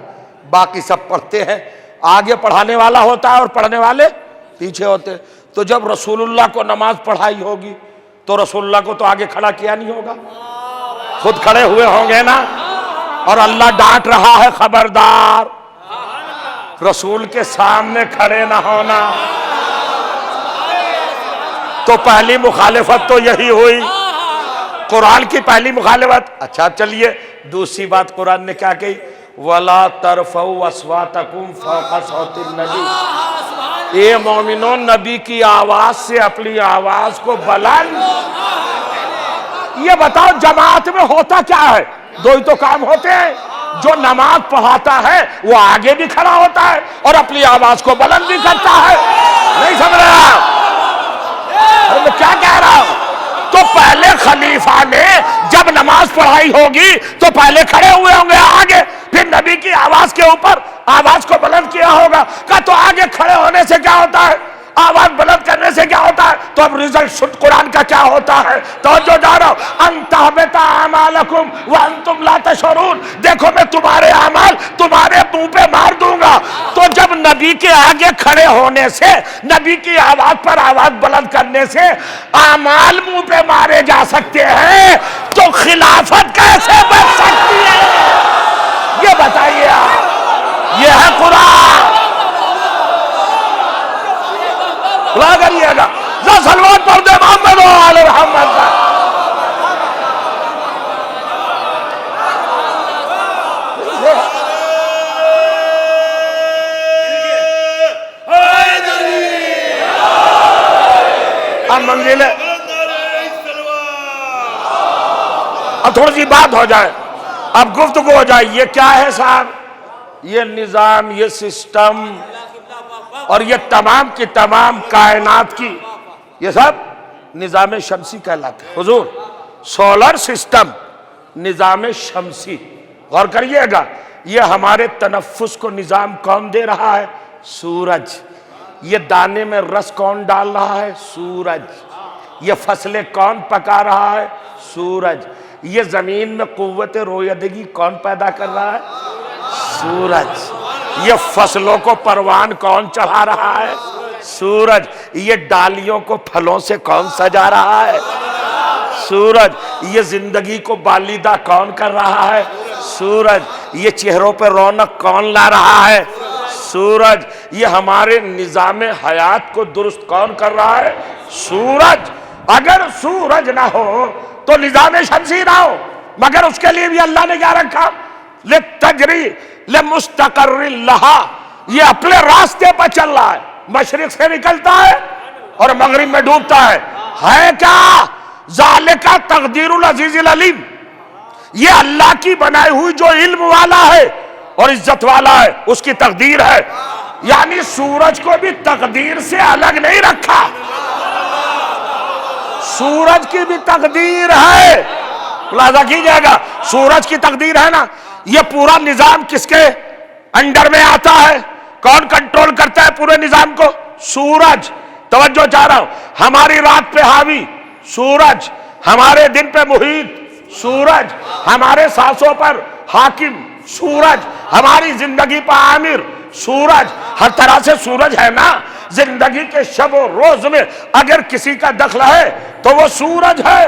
باقی سب پڑھتے ہیں. آگے پڑھانے والا ہوتا ہے اور پڑھنے والے پیچھے ہوتے ہیں. تو جب رسول اللہ کو نماز پڑھائی ہوگی تو رسول اللہ کو تو آگے کھڑا کیا نہیں ہوگا، خود کھڑے ہوئے ہوں گے نا. اور اللہ ڈانٹ رہا ہے، خبردار، رسول کے سامنے کھڑے نہ ہونا. تو پہلی مخالفت تو یہی ہوئی، قرآن کی پہلی مخالفت. اچھا چلیے دوسری بات قرآن نے کیا کہی؟ وَلَا تَرْفَعُوا أَصْوَاتَكُمْ فَوْقَ صَوْتِ النَّبِيِّ. اے مومنوں، نبی کی آواز سے اپنی آواز کو بلند. یہ بتاؤ جماعت میں ہوتا کیا ہے؟ دو ہی تو کام ہوتے ہیں. جو نماز پڑھاتا ہے وہ آگے بھی کھڑا ہوتا ہے اور اپنی آواز کو بلند بھی کرتا ہے. نہیں سمجھ رہا میں کیا کہہ رہا ہوں؟ تو پہلے خلیفہ نے جب نماز پڑھائی ہوگی تو پہلے کھڑے ہوئے ہوں گے آگے، پھر نبی کی آواز کے اوپر آواز کو بلند کیا ہوگا. کہا تو آگے کھڑے ہونے سے کیا ہوتا ہے؟ آواز بلند کرنے سے کیا ہوتا ہے؟ تو اب رزلٹ قرآن کا کیا ہوتا ہے؟ توجہ جا رہا ہوں. ان تحبط اعمالکم وانتم لا تشعرون. دیکھو میں تمہارے اعمال تمہارے منہ پہ مار دوں گا. تو جب نبی کے آگے کھڑے ہونے سے، نبی کی آواز پر آواز بلند کرنے سے اعمال منہ پہ مارے جا سکتے ہیں، تو خلافت کیسے بچ سکتی ہے؟ یہ بتائیے آپ. یہ ہے قرآن. خدا کریے گا سلوات پڑھ دے محمد و آل محمد کا. اب منزل ہے، اب تھوڑی سی بات ہو جائے، اب گفتگو ہو جائے. یہ کیا ہے صاحب؟ یہ نظام، یہ سسٹم اور یہ تمام کی تمام کائنات کی، یہ سب نظام شمسی کہلاتا ہے. حضور سولر سسٹم، نظام شمسی. غور کریے گا، یہ ہمارے تنفس کو نظام کون دے رہا ہے؟ سورج. یہ دانے میں رس کون ڈال رہا ہے؟ سورج. یہ فصلیں کون پکا رہا ہے؟ سورج. یہ زمین میں قوت رویدگی کون پیدا کر رہا ہے؟ سورج. یہ فصلوں کو پروان کون چڑھا رہا ہے؟ سورج. یہ ڈالیوں کو پھلوں سے کون سجا رہا ہے؟ سورج. یہ زندگی کو بالیدہ کون کر رہا ہے؟ سورج. یہ چہروں پہ رونق کون لا رہا ہے؟ سورج. یہ ہمارے نظام حیات کو درست کون کر رہا ہے؟ سورج. اگر سورج نہ ہو تو نظام شمسی نہ ہو. مگر اس کے لیے بھی اللہ نے کیا رکھا؟ لِتَجْرِي لِمُسْتَقَرٍ لَهَا. یہ اپنے راستے پر چل رہا ہے، مشرق سے نکلتا ہے اور مغرب میں ڈوبتا ہے. ہے کیا؟ ذَلِكَ تَقْدِيرُ الْعَزِيزِ الْعَلِيمِ. یہ اللہ کی بنائی ہوئی جو علم والا ہے اور عزت والا ہے، اس کی تقدیر ہے. یعنی سورج کو بھی تقدیر سے الگ نہیں رکھا، سورج کی بھی تقدیر ہے. ملاحظہ کیجئے گا، سورج کی تقدیر ہے نا. یہ پورا نظام کس کے انڈر میں آتا ہے؟ کون کنٹرول کرتا ہے پورے نظام کو؟ سورج. توجہ چاہ رہا ہوں. ہماری رات پہ حاوی سورج، ہمارے دن پہ محیط سورج، ہمارے سانسوں پر حاکم سورج، ہماری زندگی پر عامر سورج ہر طرح سے سورج ہے نا، زندگی کے شب و روز میں اگر کسی کا دخل ہے تو وہ سورج ہے۔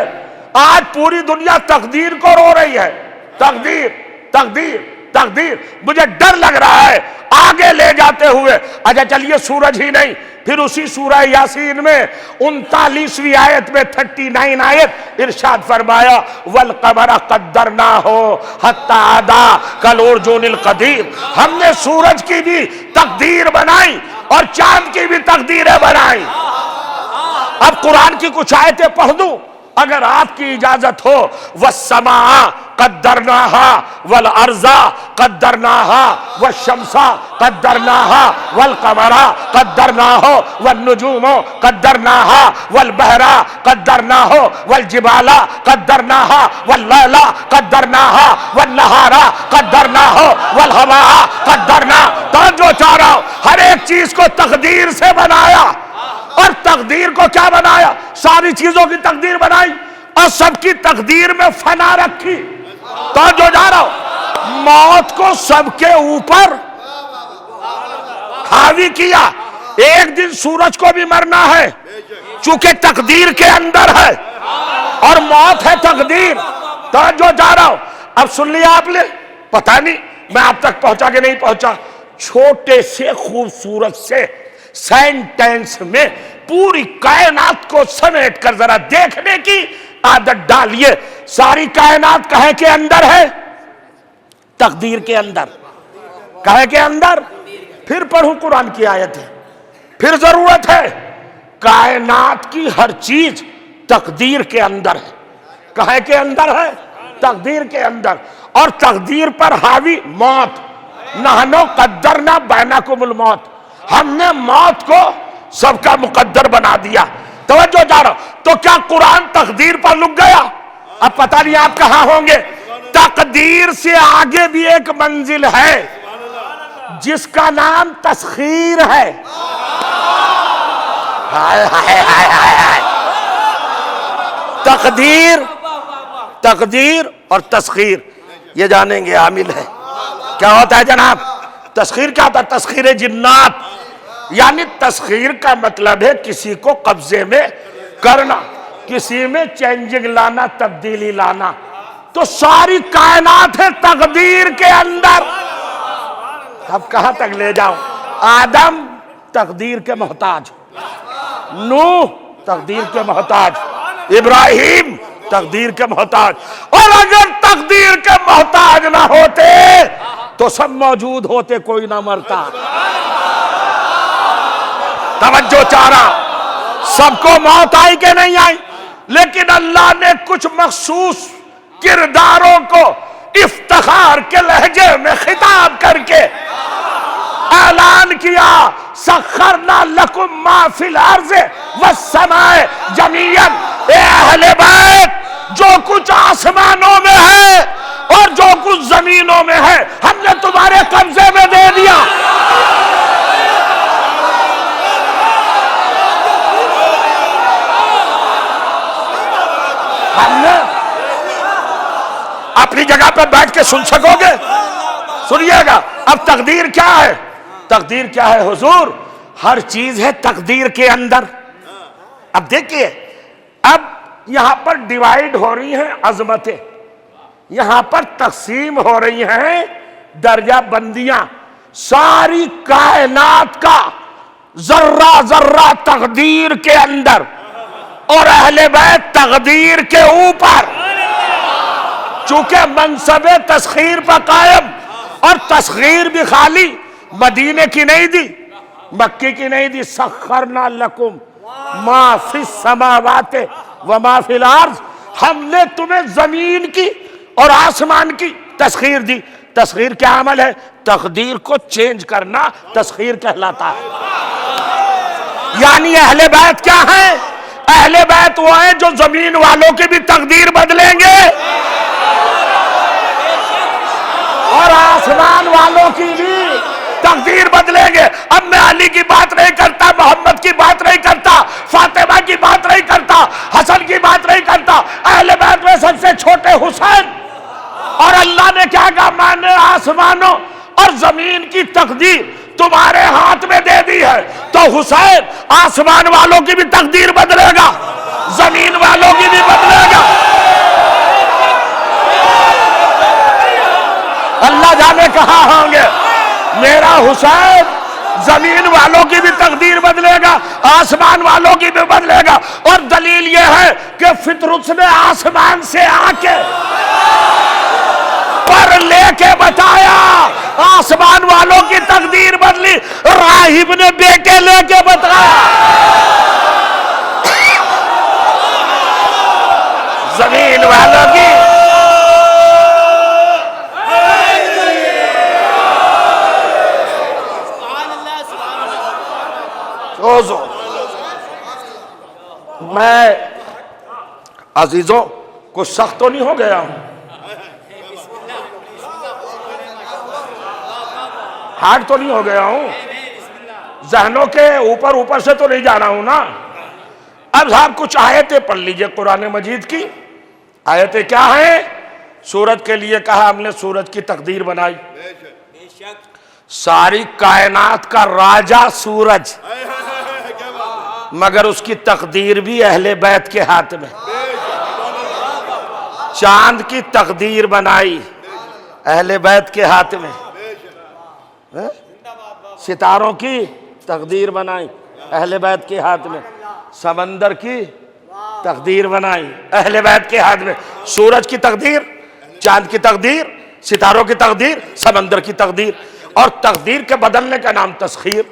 آج پوری دنیا تقدیر کو رو رہی ہے، تقدیر تقدیر تقدیر۔ مجھے ڈر لگ رہا ہے آگے لے جاتے ہوئے، اچھا چلیے سورج ہی نہیں، پھر اسی سورہ یاسین میں 39ویں آیت میں 39 آیت ارشاد فرمایا والقمر قدرناہ حتی عادا کالعرجون القدیم۔ ہم نے سورج کی بھی تقدیر بنائی اور چاند کی بھی تقدیریں بنائی۔ اب قرآن کی کچھ آیتیں پڑھ دوں اگر آپ کی اجازت ہو۔ والسماء قدرناہا والارض قدرناہا والشمس قدرناہا والقمر قدرناہ والنجوم قدرناہا والبحر قدرناہ والجبال قدرناہا واللیل قدرناہا والنہار قدرناہ والہواء قدرناہ۔ توجہ چاہ رہا ہوں، ہر ایک چیز کو تقدیر سے بنایا، اور تقدیر کو کیا بنایا؟ ساری چیزوں کی تقدیر بنائی اور سب کی تقدیر میں فنا رکھی۔ تو جو جا رہا ہوں، موت کو سب کے اوپر حاوی کیا۔ ایک دن سورج کو بھی مرنا ہے چونکہ تقدیر کے اندر ہے، اور موت ہے تقدیر۔ تو جو جا رہا ہوں، اب سن لیا آپ نے، پتہ نہیں میں آپ تک پہنچا کہ نہیں پہنچا۔ چھوٹے سے خوبصورت سے سینٹینس میں پوری کائنات کو سمیٹ کر ذرا دیکھنے کی عادت ڈالیے۔ ساری کائنات کہے کے اندر ہے؟ تقدیر کے اندر۔ کہے کے اندر؟ پھر پڑھوں قرآن کی آیت ہے، پھر ضرورت ہے۔ کائنات کی ہر چیز تقدیر کے اندر ہے۔ کہے کے اندر ہے؟ تقدیر کے اندر۔ اور تقدیر پر حاوی موت۔ نحنو قدرنا بینکم الموت، ہم نے موت کو سب کا مقدر بنا دیا۔ توجہ جا رہا ہوں، تو کیا قرآن تقدیر پر لک گیا؟ اب پتہ نہیں آپ کہاں ہوں گے۔ تقدیر سے آگے بھی ایک منزل ہے جس کا نام تسخیر ہے۔ ہائے ہائے ہائے ہائے۔ تقدیر اور تسخیر یہ جانیں گے عامل ہے۔ کیا ہوتا ہے جناب؟ تسخیر کیا ہوتا ہے؟ تسخیر جنات، یعنی تسخیر کا مطلب ہے کسی کو قبضے میں کرنا، کسی میں چینجنگ لانا، تبدیلی لانا۔ تو ساری کائنات ہے تقدیر کے اندر۔ اب کہاں تک لے جاؤں؟ آدم تقدیر کے محتاج، نوح تقدیر کے محتاج، ابراہیم تقدیر کے محتاج۔ اور اگر تقدیر کے محتاج نہ ہوتے تو سب موجود ہوتے، کوئی نہ مرتا۔ توجہ چاہ رہا، سب کو موت آئی کہ نہیں آئی، لیکن اللہ نے کچھ مخصوص کرداروں کو افتخار کے لہجے میں خطاب کر کے اعلان کیا، سخرنا لکم ما فی الارض والسماء جمیعا۔ اے اہل بیت، جو کچھ آسمانوں میں ہے اور جو کچھ زمینوں میں ہے ہم نے تمہارے قبضے میں دے دیا۔ ہم نے اپنی جگہ پہ بیٹھ کے سن سکو گے؟ سنیے گا۔ اب تقدیر کیا ہے؟ تقدیر کیا ہے حضور؟ ہر چیز ہے تقدیر کے اندر۔ اب دیکھیے، اب یہاں پر ڈیوائیڈ ہو رہی ہیں عظمتیں، یہاں پر تقسیم ہو رہی ہیں درجہ بندیاں۔ ساری کائنات کا ذرہ ذرہ تقدیر کے اندر، اور اہل بیت تقدیر کے اوپر۔ چونکہ منصب تسخیر پر قائم، اور تسخیر بھی خالی مدینے کی نہیں دی، مکی کی نہیں دی۔ سخرنا لکم ما فی السماوات وما فی الارض، ہم نے تمہیں زمین کی اور آسمان کی تسخیر دی۔ تسخیر کیا عمل ہے؟ تقدیر کو چینج کرنا تسخیر کہلاتا ہے۔ یعنی اہل بیت کیا ہیں؟ اہل بیت وہ ہیں جو زمین والوں کی بھی تقدیر بدلیں گے اور آسمان والوں کی بھی تقدیر بدلیں گے۔ اب میں علی کی بات نہیں کرتا، محمد کی بات نہیں کرتا، فاطمہ کی بات نہیں کرتا، حسن کی بات نہیں کرتا، اہل بیت میں سب سے چھوٹے حسین۔ اور اللہ نے کیا کہا؟ میں نے آسمانوں اور زمین کی تقدیر تمہارے ہاتھ میں دے دی ہے تو حسین آسمان والوں کی بھی تقدیر بدلے گا، زمین والوں کی بھی بدلے گا۔ اللہ جانے کہاں ہوں گے، میرا حسین زمین والوں کی بھی تقدیر بدلے گا، آسمان والوں کی بھی بدلے گا۔ اور دلیل یہ ہے کہ فطرت نے آسمان سے آ کے پر لے کے بتایا، آسمان والوں کی تقدیر بدلی، راہب نے بیٹے لے کے بتایا، زمین والوں کی میں عزیزوں کچھ سخت تو نہیں ہو گیا ہوں، ہارڈ تو نہیں ہو گیا ہوں، ذہنوں کے اوپر سے تو نہیں جا رہا ہوں نا۔ اب صاحب کچھ آیتیں پڑھ لیجئے قرآن مجید کی۔ آیتیں کیا ہیں؟ سورج کے لیے کہا ہم نے سورج کی تقدیر بنائی، ساری کائنات کا راجہ سورج، مگر اس کی تقدیر بھی اہل بیت کے ہاتھ میں۔ چاند کی تقدیر بنائی، اہل بیت کے ہاتھ میں۔ ستاروں کی تقدیر بنائی، اہل بیت کے ہاتھ میں۔ سمندر کی تقدیر بنائی، اہل بیت کے ہاتھ میں۔ سورج کی تقدیر، چاند کی تقدیر، ستاروں کی تقدیر، سمندر کی تقدیر۔ اور تقدیر کے بدلنے کا نام تسخیر۔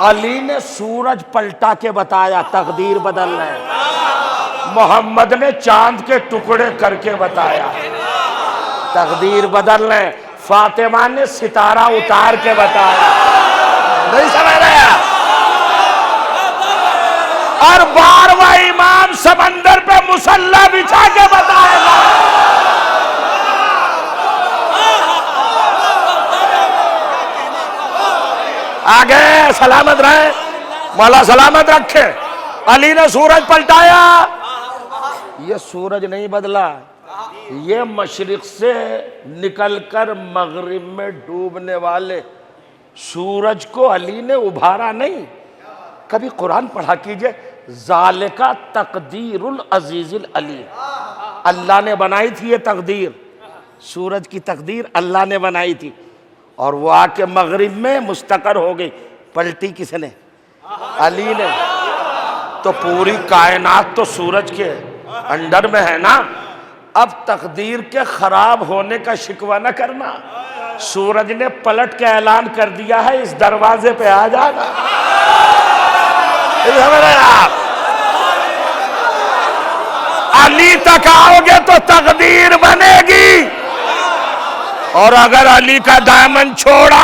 علی نے سورج پلٹا کے بتایا تقدیر بدلنا ہے، محمد نے چاند کے ٹکڑے کر کے بتایا تقدیر بدلنا ہے، فاطمہ نے ستارہ اتار کے بتایا۔ نہیں سمجھ رہے ہیں؟ اور 12واں امام سمندر پہ مصلی بچھا کے بتائے گا۔ آگے سلامت رہے، مولا سلامت رکھے۔ علی نے سورج پلٹایا، یہ سورج نہیں بدلا، یہ مشرق سے نکل کر مغرب میں ڈوبنے والے سورج کو علی نے ابھارا نہیں۔ کبھی قرآن پڑھا کیجئے، ذالک تقدیر العزیز العلیم، اللہ نے بنائی تھی یہ تقدیر، سورج کی تقدیر اللہ نے بنائی تھی، اور وہ آ کے مغرب میں مستقر ہو گئی۔ پلٹی کس نے؟ علی نے۔ تو پوری کائنات تو سورج کے انڈر میں ہے نا۔ اب تقدیر کے خراب ہونے کا شکوہ نہ کرنا، سورج نے پلٹ کے اعلان کر دیا ہے اس دروازے پہ آ جانا۔ علی تک آؤ گے تو تقدیر بنے گی، اور اگر علی کا دامن چھوڑا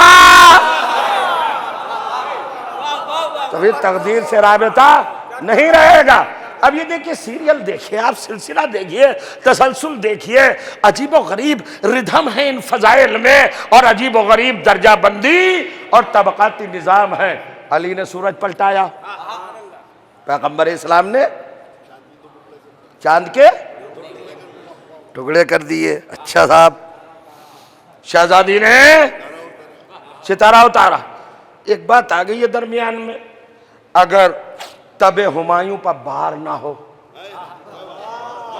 تو پھر تقدیر سے رابطہ نہیں رہے گا۔ اب یہ دیکھیے، سیریل دیکھیے، آپ سلسلہ دیکھیے، تسلسل دیکھیے، عجیب و غریب ردھم ہے ان فضائل میں، اور عجیب و غریب درجہ بندی اور طبقاتی نظام ہے۔ علی نے سورج پلٹایا، پیغمبر اسلام نے چاند کے ٹکڑے کر دیے۔ اچھا صاحب، شہزادی نے ستارہ اتارا۔ ایک بات آ گئی ہے درمیان میں، اگر تب ہمایوں پر بار نہ ہو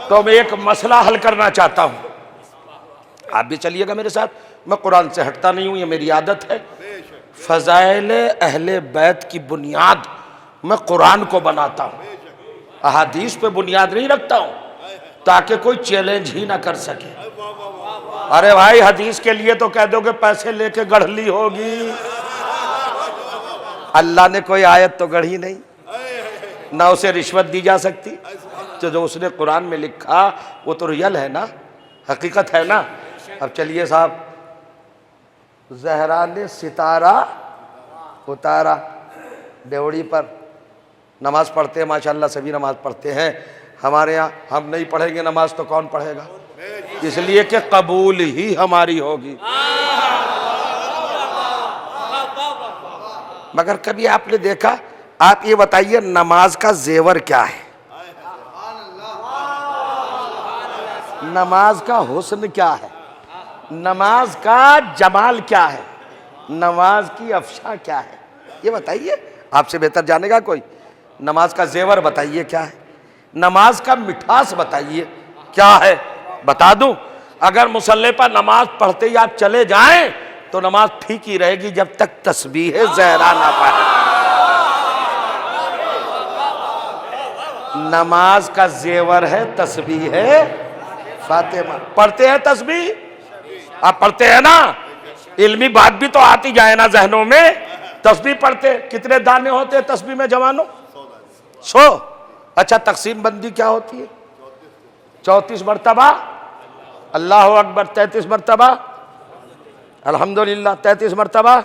تو میں ایک مسئلہ حل کرنا چاہتا ہوں، آپ بھی چلیے گا میرے ساتھ، میں قرآن سے ہٹتا نہیں ہوں، یہ میری عادت ہے۔ فضائل اہل بیت کی بنیاد میں قرآن کو بناتا ہوں، احادیث پہ بنیاد نہیں رکھتا ہوں تاکہ کوئی چیلنج ہی نہ کر سکے۔ ارے بھائی، حدیث کے لیے تو کہہ دو کہ پیسے لے کے گڑھ لی ہوگی، اللہ نے کوئی آیت تو گڑھی نہیں، نہ اسے رشوت دی جا سکتی۔ تو جو اس نے قرآن میں لکھا وہ تو ریل ہے نا، حقیقت ہے نا۔ اب چلیے صاحب، زہرا نے ستارہ اتارا ڈیوڑی پر۔ نماز پڑھتے ہیں ماشاءاللہ، سبھی نماز پڑھتے ہیں، ہمارے ہاں ہم نہیں پڑھیں گے نماز تو کون پڑھے گا؟ اس لیے کہ قبول ہی ہماری ہوگی۔ مگر کبھی آپ نے دیکھا، آپ یہ بتائیے نماز کا زیور کیا ہے؟ نماز کا حسن کیا ہے؟ نماز کا جمال کیا ہے؟ نماز کی افشا کیا ہے یہ بتائیے، آپ سے بہتر جانے گا کوئی؟ نماز کا زیور بتائیے کیا ہے؟ نماز کا مٹھاس بتائیے کیا ہے؟ بتا دوں، اگر مصلی پر نماز پڑھتے ہی آپ چلے جائیں تو نماز پھیکی رہے گی جب تک تسبیح زہرا نہ پڑھیں۔ نماز کا زیور ہے تسبیح فاطمہ۔ پڑھتے ہیں تسبیح؟ آپ پڑھتے ہیں نا؟ علمی بات بھی تو آتی جائے نا ذہنوں میں۔ تسبیح پڑھتے کتنے دانے ہوتے ہیں تسبیح میں جوانوں؟ 100۔ اچھا تقسیم بندی کیا ہوتی ہے؟ 34 مرتبہ اللہ اکبر، 33 مرتبہ الحمدللہ، 33 مرتبہ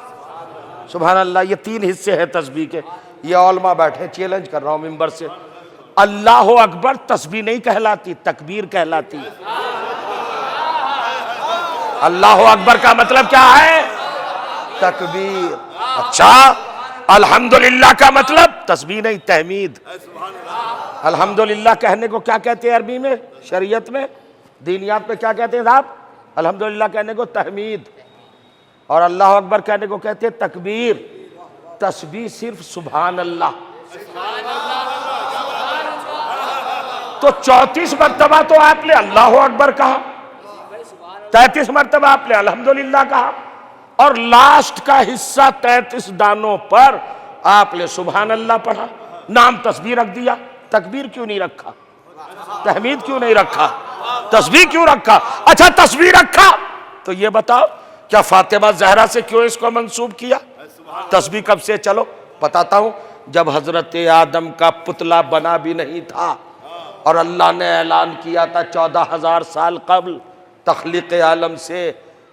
سبحان اللہ۔ یہ 3 حصے ہیں تسبیح کے۔ یہ علماء بیٹھے، چیلنج کر رہا ہوں منبر سے، اللہ اکبر تسبیح نہیں کہلاتی، تکبیر کہلاتی۔ اللہ اکبر کا مطلب کیا ہے؟ تکبیر۔ اچھا الحمدللہ کا مطلب تسبیح نہیں، تحمید۔ الحمدللہ کہنے کو کیا کہتے ہیں عربی میں، شریعت میں، دینیات میں کیا کہتے ہیں صاحب؟ الحمدللہ کہنے کو تحمید، اور اللہ اکبر کہنے کو کہتے ہیں تکبیر۔ تسبیح صرف سبحان اللہ۔ تو 34 مرتبہ تو آپ نے اللہ اکبر کہا، 33 مرتبہ آپ نے الحمدللہ کہا، اور لاسٹ کا حصہ 33 دانوں پر آپ نے سبحان اللہ پڑھا۔ نام تسبیح رکھ دیا، تکبیر کیوں نہیں رکھا؟ تحمید کیوں نہیں رکھا؟ تسبیح کیوں رکھا؟ اچھا تسبیح رکھا تو یہ بتاؤ کیا فاطمہ زہرا سے کیوں اس کو منسوب کیا؟ تسبیح کب سے؟ چلو بتاتا ہوں۔ جب حضرت آدم کا پتلا بنا بھی نہیں تھا اور اللہ نے اعلان کیا تھا 14,000 سال قبل تخلیق عالم سے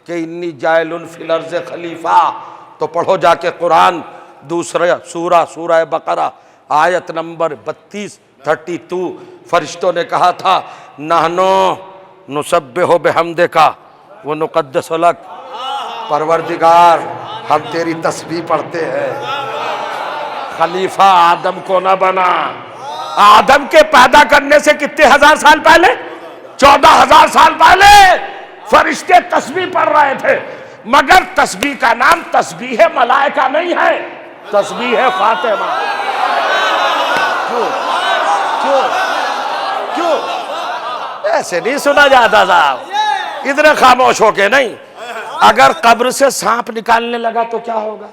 کہ انی جاعل فی الارض خلیفہ، تو پڑھو جا کے قرآن دوسرا سورہ بقرہ آیت نمبر 32 فرشتوں نے کہا تھا نحنو نسبح بحمدک ونقدس لک، پروردگار ہم تیری تسبیح پڑھتے ہیں۔ خلیفہ آدم کو نہ بنا، آدم کے پیدا کرنے سے کتنے ہزار سال پہلے؟ 14,000 سال پہلے فرشتے تسبیح پڑھ رہے تھے، مگر تسبیح کا نام تسبیح ملائکہ نہیں ہے، تسبیح فاطمہ۔ کیوں ایسے نہیں سنا جاتا صاحب، ادھر خاموش ہو کے نہیں۔ اگر قبر سے سانپ نکالنے لگا تو کیا ہوگا؟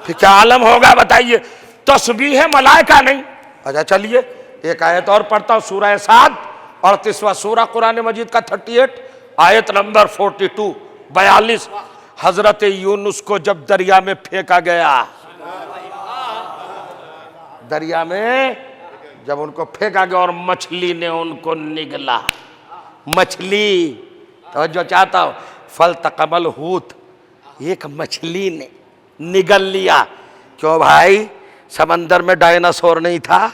پھر کیا عالم ہوگا بتائیے؟ تسبیح ملائکہ نہیں۔ اچھا چلیے ایک آیت اور پڑھتا ہوں، سورہ سعد 38واں سورہ قرآن مجید کا 38 آیت نمبر 42 حضرت یونس کو جب دریا میں پھینکا گیا، دریا میں جب ان کو پھینکا گیا اور مچھلی نے ان کو نگلا، مچھلی توجہ چاہتا ہوں، فالتقم الحوت، ایک مچھلی نے نگل لیا۔ کیوں بھائی؟ سمندر میں ڈائناسور نہیں تھا؟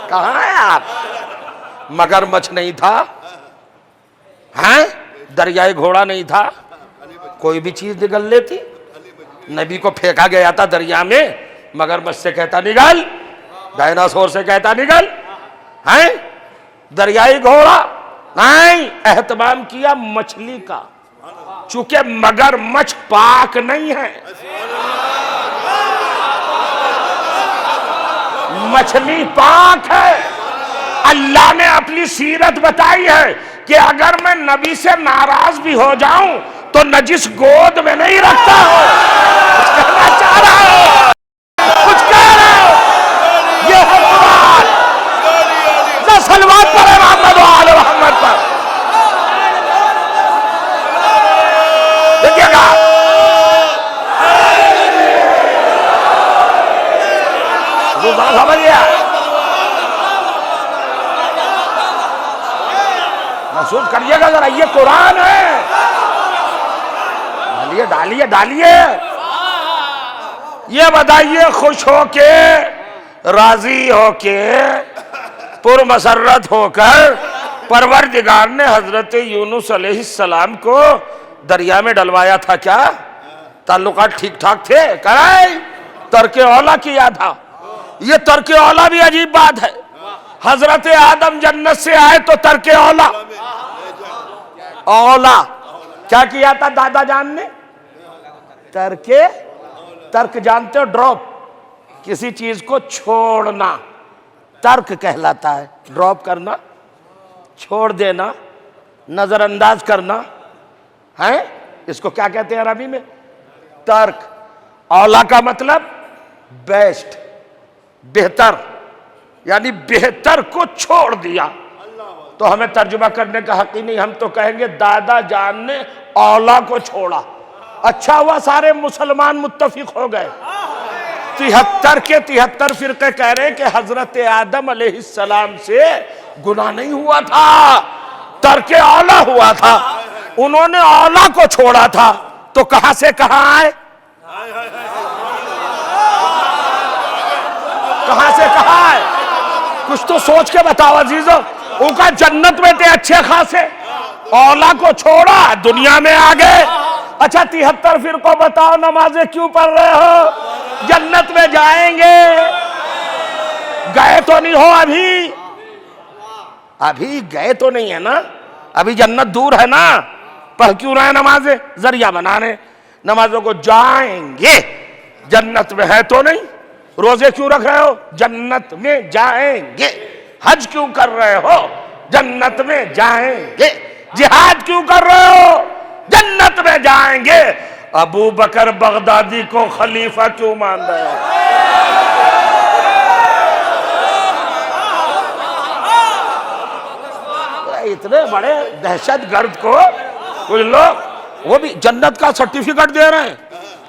کہاں ہے آپ؟ مگرمچھ نہیں تھا؟ ہیں؟ دریائے گھوڑا نہیں تھا؟ کوئی بھی چیز نگل لیتی؟ نبی کو پھینکا گیا تھا دریا میں، مگرمچھ سے کہتا نگل، ڈائناسور سے کہتا نگل، ہیں؟ دریائے گھوڑا نہیں، اہتمام کیا مچھلی کا، چونکہ مگرمچھ پاک نہیں ہے، مچھلی پاک ہے۔ اللہ نے اپنی سیرت بتائی ہے کہ اگر میں نبی سے ناراض بھی ہو جاؤں تو نجس گود میں نہیں رکھتا ہوں۔ کچھ کہنا چاہ رہا ہوں، کچھ کہہ رہا ہوں، یہ ہے قرآن۔ صلوات پڑھے محمد و آل محمد پر۔ دیکھیے گا محسوس کریے گا ذرا، یہ قرآن ہے۔ ڈالیے ڈالیے ڈالیے، یہ بتائیے خوش ہو کے، راضی ہو کے، پرمسرت ہو کر پروردگار نے حضرت یونس علیہ السلام کو دریا میں ڈلوایا تھا کیا؟ تعلقات ٹھیک ٹھاک تھے؟ کرائے ترک اولا کیا تھا۔ یہ ترک اولا بھی عجیب بات ہے، حضرت آدم جنت سے آئے تو ترک اولا، اولا کیا کیا تھا دادا جان نے؟ ترک جانتے ہو؟ ڈراپ، کسی چیز کو چھوڑنا ترک کہلاتا ہے. ڈراپ کرنا، چھوڑ دینا، نظر انداز کرنا ہے، اس کو کیا کہتے ہیں عربی میں؟ ترک. اولا کا مطلب بیسٹ، بہتر، یعنی بہتر کو چھوڑ دیا. تو ہمیں ترجمہ کرنے کا حق ہی نہیں، ہم تو کہیں گے دادا جان نے اولا کو چھوڑا. اچھا ہوا سارے مسلمان متفق ہو گئے. 73 کے 73 فرقے کہہ رہے کہ حضرت آدم علیہ السلام سے گناہ نہیں ہوا تھا، ترک اولا ہوا تھا. انہوں نے اولا کو چھوڑا تھا، تو کہاں سے کہاں آئے؟ کہاں سے کہاں آئے؟ کچھ تو سوچ کے بتاؤ عزیزو. ان کا جنت میں تھے اچھے خاصے، اولا کو چھوڑا دنیا میں آ گئے. اچھا 73 فرقوں بتاؤ نمازیں کیوں پڑھ رہے ہو؟ جنت میں جائیں گے. گئے تو نہیں ہو ابھی گئے تو نہیں ہے نا، ابھی جنت دور ہے نا. پڑھ کیوں رہے نمازیں؟ ذریعہ بنانے. نمازوں کو جائیں گے، جنت میں ہے تو نہیں. روزے کیوں رکھ رہے ہو؟ جنت میں جائیں گے. حج کیوں کر رہے ہو؟ جنت میں جائیں گے. جہاد کیوں کر رہے ہو؟ جنت میں جائیں گے. ابو بکر بغدادی کو خلیفہ کیوں مان رہے ہو؟ اتنے بڑے دہشت گرد کو کچھ لوگ وہ بھی جنت کا سرٹیفکیٹ دے رہے ہیں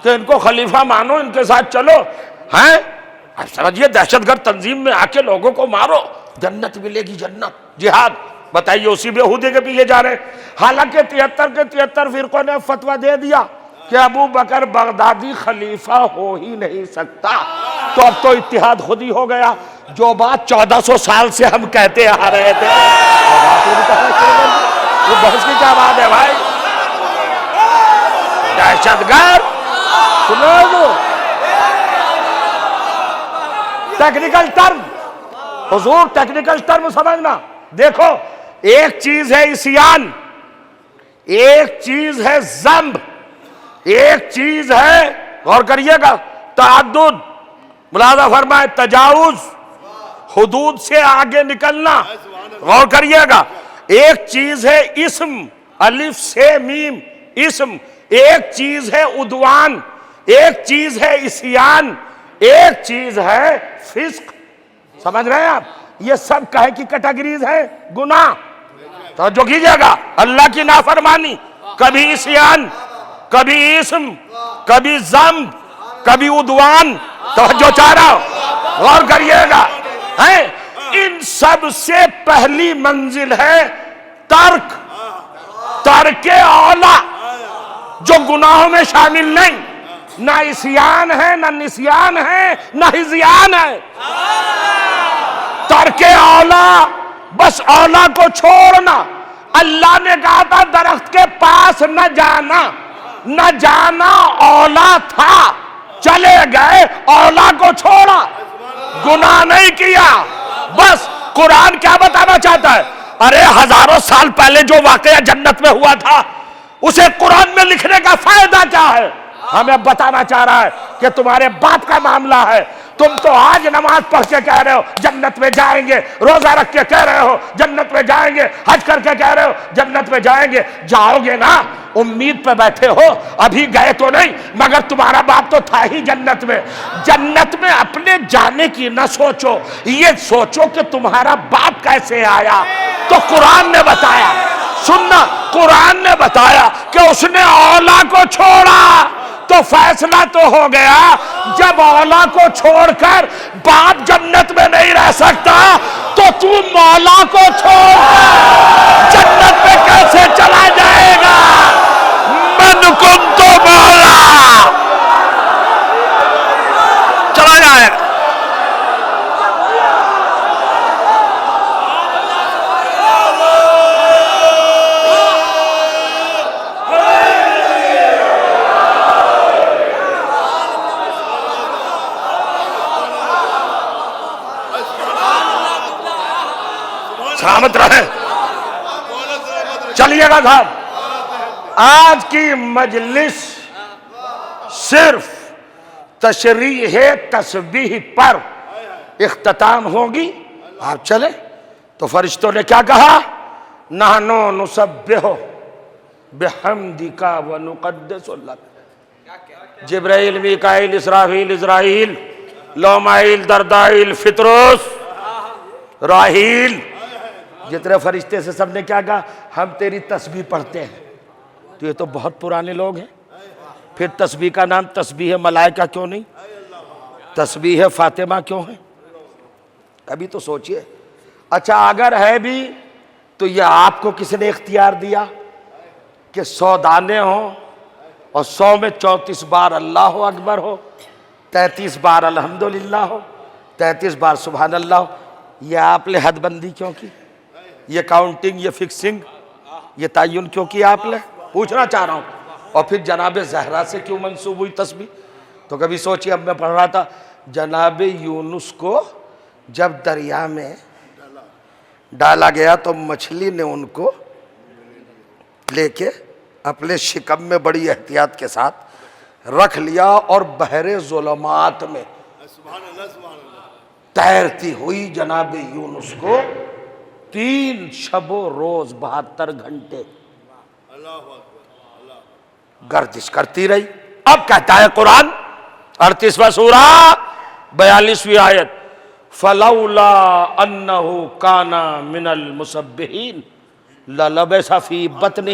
کہ ان کو خلیفہ مانو، ان کے ساتھ چلو. ہیں اب سمجھئے دہشت گرد تنظیم میں آ کے لوگوں کو مارو، جنت ملے گی. جنت جہاد بتائیے اسی بےہودے کے پیچھے جا رہے ہیں. حالانکہ 73 کے 73 فرقوں نے فتویٰ دے دیا کہ ابو بکر بغدادی خلیفہ ہو ہی نہیں سکتا. تو اب تو اتحاد خود ہی ہو گیا. جو بات 1400 سال سے ہم کہتے آ رہے تھے، وہ بحث کی کیا بات ہے بھائی؟ دہشت گرد سنو، ٹیکنیکل ٹرم حضور، ٹیکنیکل ٹرم سمجھنا. دیکھو ایک چیز ہے عصیان، ایک چیز ہے ذنب، ایک چیز ہے، غور کریے گا، تعدد. ملاحظہ فرمائے، تجاوز، حدود سے آگے نکلنا. غور کریے گا، ایک چیز ہے اسم، الف سے میم اسم. ایک چیز ہے عدوان، ایک چیز ہے عصیان، ایک چیز ہے فسق. سمجھ رہے ہیں آپ؟ یہ سب کہے کی کیٹیگریز ہیں گناہ. توجہ کیجئے گا، اللہ کی نافرمانی، کبھی عصیان، کبھی اسم، کبھی ذنب، کبھی عدوان. توجہ چاہ رہا ہوں، غور کریے گا. ان سب سے پہلی منزل ہے ترک اولا، جو گناہوں میں شامل نہیں. نہ عصیان ہے، نہ نسیان ہے، نہ ہذیان ہے. ترک اولا، بس اولا کو چھوڑنا. اللہ نے کہا تھا درخت کے پاس نہ جانا، نہ جانا اولا تھا. چلے گئے، اولا کو چھوڑا، گناہ نہیں کیا. بس قرآن کیا بتانا چاہتا ہے؟ ارے ہزاروں سال پہلے جو واقعہ جنت میں ہوا تھا، اسے قرآن میں لکھنے کا فائدہ کیا ہے؟ ہمیں بتانا چاہ رہا ہے کہ تمہارے باپ کا معاملہ ہے. تم تو آج نماز پڑھ کے کہہ رہے ہو جنت میں جائیں گے، روزہ رکھ کے کہہ رہے ہو جنت میں جائیں گے، حج کر کے کہہ رہے ہو جنت میں جائیں گے. جاؤ گے نا، امید پہ بیٹھے ہو، ابھی گئے تو نہیں، مگر تمہارا باپ تو تھا ہی جنت میں. جنت میں اپنے جانے کی نہ سوچو، یہ سوچو کہ تمہارا باپ کیسے آیا. تو قرآن نے بتایا، سننا، قرآن نے بتایا کہ اس نے اولا کو چھوڑا. تو فیصلہ تو ہو گیا، جب اولا کو چھوڑ کر باپ جنت میں نہیں رہ سکتا تو تو مولا کو چھوڑ جنت میں کیسے چلا جائے گا؟ من کنت مولا چلا جائے گا. سلامت رہے. چلیے گا صاحب، آج کی مجلس صرف تشریح تسبیح پر اختتام ہوگی. آپ چلیں. تو فرشتوں نے کیا کہا؟ نحنو نسبح بحمدک ونقدس لک. جبرائیل، میکائیل، اسرافیل، اسرائیل، لومائیل، دردائیل، فطروس، راحیل، جتنے فرشتے سے سب نے کیا کہا؟ ہم تیری تسبیح پڑھتے ہیں. تو یہ تو بہت پرانے لوگ ہیں. پھر تسبیح کا نام تسبیح ملائکہ کیوں نہیں؟ تسبیح فاطمہ کیوں ہے؟ ابھی تو سوچئے. اچھا اگر ہے بھی تو یہ آپ کو کس نے اختیار دیا کہ 100 دانے ہوں اور 100 میں 34 بار اللہ اکبر ہو، 33 بار الحمدللہ ہو، 33 بار سبحان اللہ ہو؟ یہ آپ نے حد بندی کیوں کی؟ یہ کاؤنٹنگ، یہ فکسنگ، یہ تعین کیوں کیا آپ نے؟ پوچھنا چاہ رہا ہوں. اور پھر جناب زہرا سے کیوں منسوب ہوئی تسبیح؟ تو کبھی سوچیے. اب میں پڑھ رہا تھا جناب یونس کو جب دریا میں ڈالا گیا تو مچھلی نے ان کو لے کے اپنے شکم میں بڑی احتیاط کے ساتھ رکھ لیا اور بحر ظلمات میں تیرتی ہوئی جناب یونس کو 3 شب و روز 72 گھنٹے گردش کرتی رہی. اب کہتا ہے قرآن 38واں سورہ 42ویں آیت، فلولا انہ کان من المسبحین للبث فی بطنہ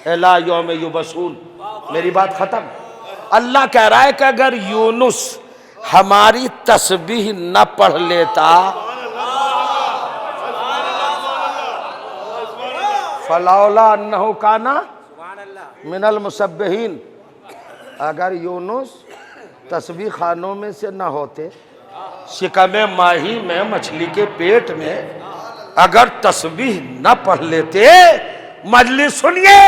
الی یوم یبعثون. میری بات ختم. اللہ کہہ رہا ہے کہ اگر یونس ہماری تسبیح نہ پڑھ لیتا، فلولا انہ کان من المسبحین، اگر یونس تسبیح خانوں میں سے نہ ہوتے، شکم ماہی میں مچھلی کے پیٹ میں اگر تسبیح نہ پڑھ لیتے. مجلس سنیے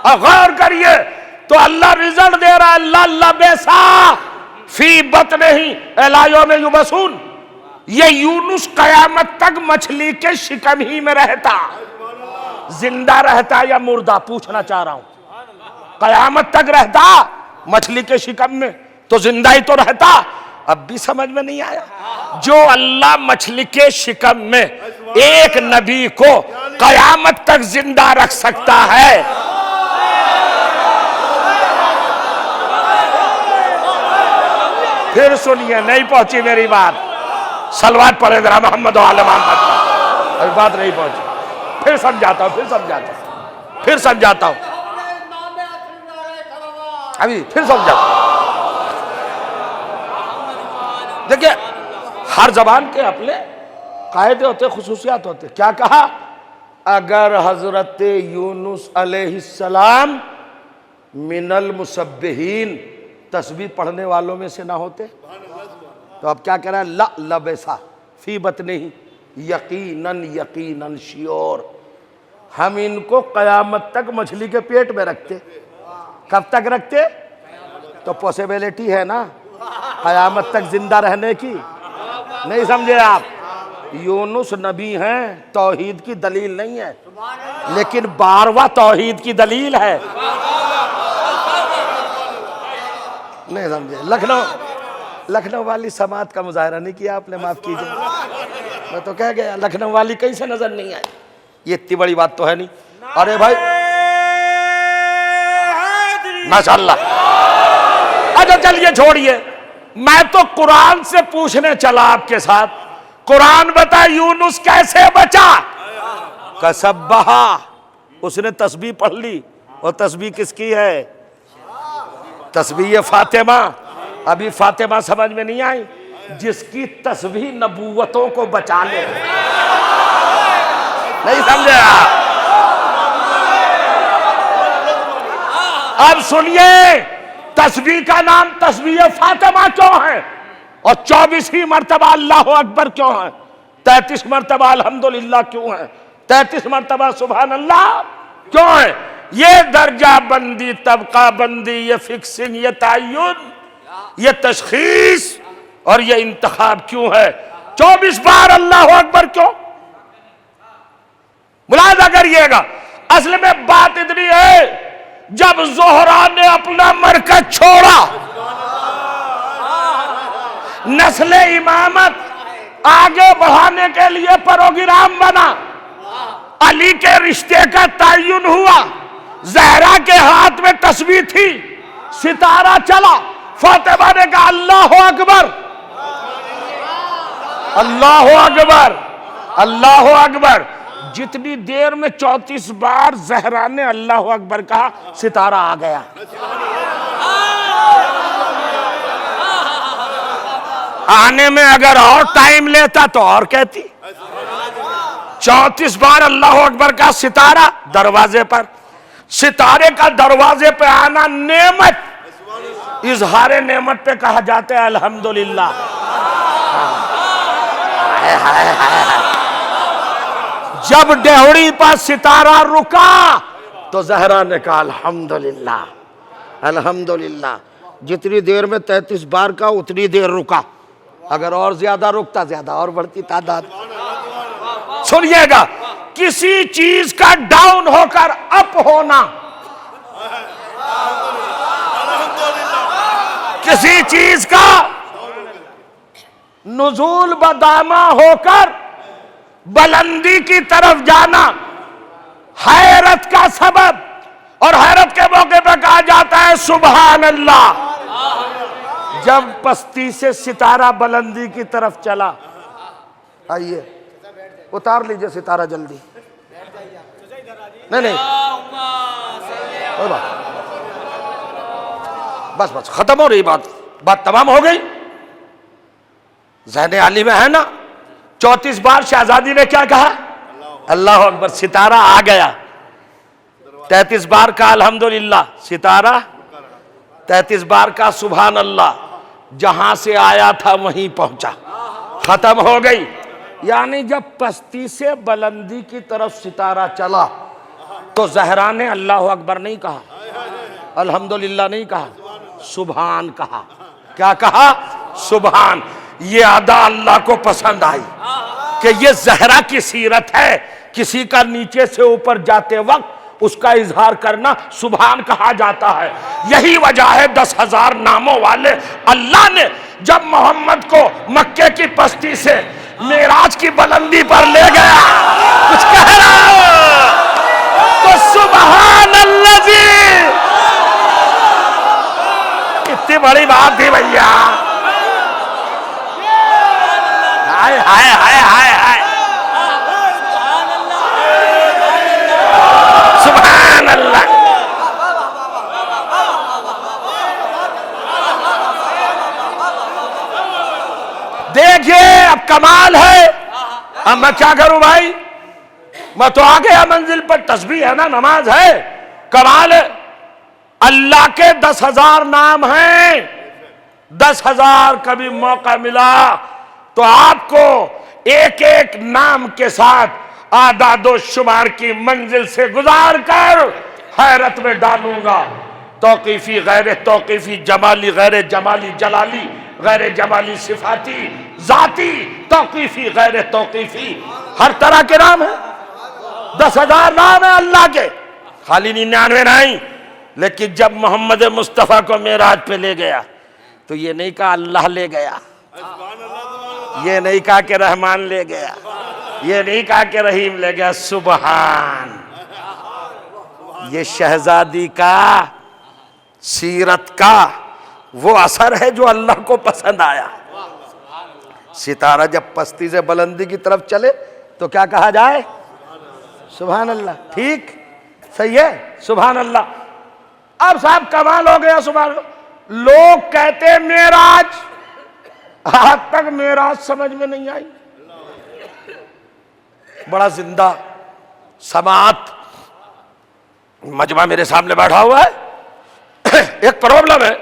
اور غور کریے تو اللہ رزلٹ دے رہا ہے للبث فی بطنہ الی یوم یبعثون. یہ یونس قیامت تک مچھلی کے شکم ہی میں رہتا. زندہ رہتا یا مردہ؟ پوچھنا چاہ رہا ہوں. قیامت تک رہتا مچھلی کے شکم میں تو زندہ ہی تو رہتا. اب بھی سمجھ میں نہیں آیا؟ جو اللہ مچھلی کے شکم میں ایک نبی کو قیامت تک زندہ رکھ سکتا ہے، پھر سنیے، نہیں پہنچی میری بات. صلوات پڑھے ذرا محمد و آل محمد پر. ابھی بات نہیں پہنچی. پھر سمجھاتا ہوں. ابھی پھر سمجھاتا ہوں. دیکھیں ہر زبان کے اپنے قاعدے ہوتے، خصوصیات ہوتے. کیا کہا؟ اگر حضرت یونس علیہ السلام من المسبحین تسبیح پڑھنے والوں میں سے نہ ہوتے تو اب کیا کہہ رہا ہے؟ للبث فی بطنہ، یقیناً شیور ہم ان کو قیامت تک مچھلی کے پیٹ میں رکھتے. کب تک رکھتے؟ تو پوسیبلٹی ہے نا قیامت تک زندہ رہنے کی. نہیں سمجھے آپ؟ یونس نبی ہیں، توحید کی دلیل نہیں ہے، لیکن 12واں توحید کی دلیل ہے. نہیں سمجھے؟ لکھنؤ والی سماعت کا مظاہرہ نہیں کیا آپ نے، معاف کیجئے. میں تو کہہ گیا لکھنؤ والی کہیں سے نظر نہیں آئی. یہ اتنی بڑی بات تو ہے نہیں. ارے بھائی ماشاءاللہ. اچھا چلیے چھوڑیے، میں تو قرآن سے پوچھنے چلا آپ کے ساتھ. قرآن بتا یونس کیسے بچا؟ کسبہا، اس نے تسبیح پڑھ لی. اور تسبیح کس کی ہے؟ تسبیح فاطمہ. ابھی فاطمہ سمجھ میں نہیں آئی؟ جس کی تسبیح نبوتوں کو بچا لے. نہیں سمجھے آپ؟ اب سنیے، تسبیح کا نام تسبیح فاطمہ کیوں ہے؟ اور 24 مرتبہ اللہ اکبر کیوں ہے؟ 33 مرتبہ الحمدللہ کیوں ہے؟ 33 مرتبہ سبحان اللہ کیوں ہے؟ یہ درجہ بندی، طبقہ بندی، یہ فکسنگ، یہ تعین، یہ تشخیص اور یہ انتخاب کیوں ہے؟ 24 بار اللہ اکبر کیوں؟ ملاحظہ کریے گا. اصل میں بات اتنی ہے جب زہرا نے اپنا مرکز چھوڑا، نسل امامت آگے بڑھانے کے لیے پروگرام بنا، علی کے رشتے کا تعین ہوا، زہرا کے ہاتھ میں تسبیح تھی، ستارہ چلا، فاطمہ نے کہا اللہ اکبر، اللہ اکبر، اللہ اکبر۔ جتنی دیر میں 34 بار زہرا نے اللہ اکبر کہا، ستارہ آ گیا۔ آنے میں اگر اور ٹائم لیتا تو اور کہتی۔ 34 بار اللہ اکبر کا، ستارہ دروازے پر، ستارے کا دروازے پہ آنا نعمت، اظہار نعمت پہ کہا جاتا ہے الحمدللہ۔ جب ڈہوڑی پر ستارہ رکا تو زہرا نے کہا الحمدللہ، الحمدللہ۔ جتنی دیر میں 33 بار کا اتنی دیر رکا، اگر اور زیادہ رکتا زیادہ اور بڑھتی تعداد۔ سنیے گا، کسی چیز کا ڈاؤن ہو کر اپ ہونا، کسی چیز کا نزول بدامہ ہو کر بلندی کی طرف جانا حیرت کا سبب، اور حیرت کے موقع پہ کہا جاتا ہے سبحان اللہ۔ جب پستی سے ستارہ بلندی کی طرف چلا، آئیے اتار لیجئے ستارہ جلدی، نہیں بس بس ختم ہو رہی بات تمام ہو گئی۔ ذہن علی میں ہے نا، 34 بار شہزادی نے کیا کہا؟ اللہ اکبر، ستارہ آ گیا۔ 33 بار کا الحمدللہ، ستارہ 33 بار کا سبحان اللہ، جہاں سے آیا تھا وہیں پہنچا، ختم ہو گئی۔ یعنی جب پستی سے بلندی کی طرف ستارہ چلا تو زہرا نے اللہ اکبر نہیں کہا، الحمدللہ نہیں کہا، سبحان کہا۔ کیا کہا؟ سبحان۔ یہ ادا اللہ کو پسند آئی کہ یہ زہرا کی سیرت ہے، کسی کا نیچے سے اوپر جاتے وقت اس کا اظہار کرنا سبحان کہا جاتا ہے۔ یہی وجہ ہے 10,000 ناموں والے اللہ نے جب محمد کو مکے کی پستی سے معراج کی بلندی پر لے گیا، کچھ کہہ رہا ہو تو سبحان الذی، اتنی بڑی بات تھی بھیا، ہائے ہائے ہائے ہائے ہائے، سبحان اللہ۔ دیکھیے اب کمال ہے، اب میں کیا کروں بھائی، میں تو آ گیا منزل پر، تسبیح ہے نا، نماز ہے، کمال ہے۔ اللہ کے 10,000 نام ہیں، 10,000 کبھی موقع ملا تو آپ کو ایک ایک نام کے ساتھ اعداد و شمار کی منزل سے گزار کر حیرت میں ڈالوں گا۔ توقیفی، غیر توقیفی، جمالی، غیر جمالی، جلالی، غیر جمالی، صفاتی، ذاتی، توقیفی، غیر توقیفی، ہر طرح کے نام ہیں۔ 10,000 نام ہیں اللہ کے، خالی 99 نہیں۔ لیکن جب محمد مصطفیٰ کو معراج پہ لے گیا تو یہ نہیں کہا اللہ لے گیا، یہ نہیں کہا کہ رحمان لے گیا، یہ نہیں کہا کہ رحیم لے گیا، سبحان۔ یہ شہزادی کا، سیرت کا وہ اثر ہے جو اللہ کو پسند آیا۔ ستارہ جب پستی سے بلندی کی طرف چلے تو کیا کہا جائے؟ سبحان اللہ۔ ٹھیک، صحیح ہے، سبحان اللہ۔ اب صاحب کمال ہو گیا، سبحان اللہ۔ لوگ کہتے معراج، آج تک معراج سمجھ میں نہیں آئی۔ بڑا زندہ سماعت مجمع میرے سامنے بیٹھا ہوا ہے، ایک پرابلم ہے،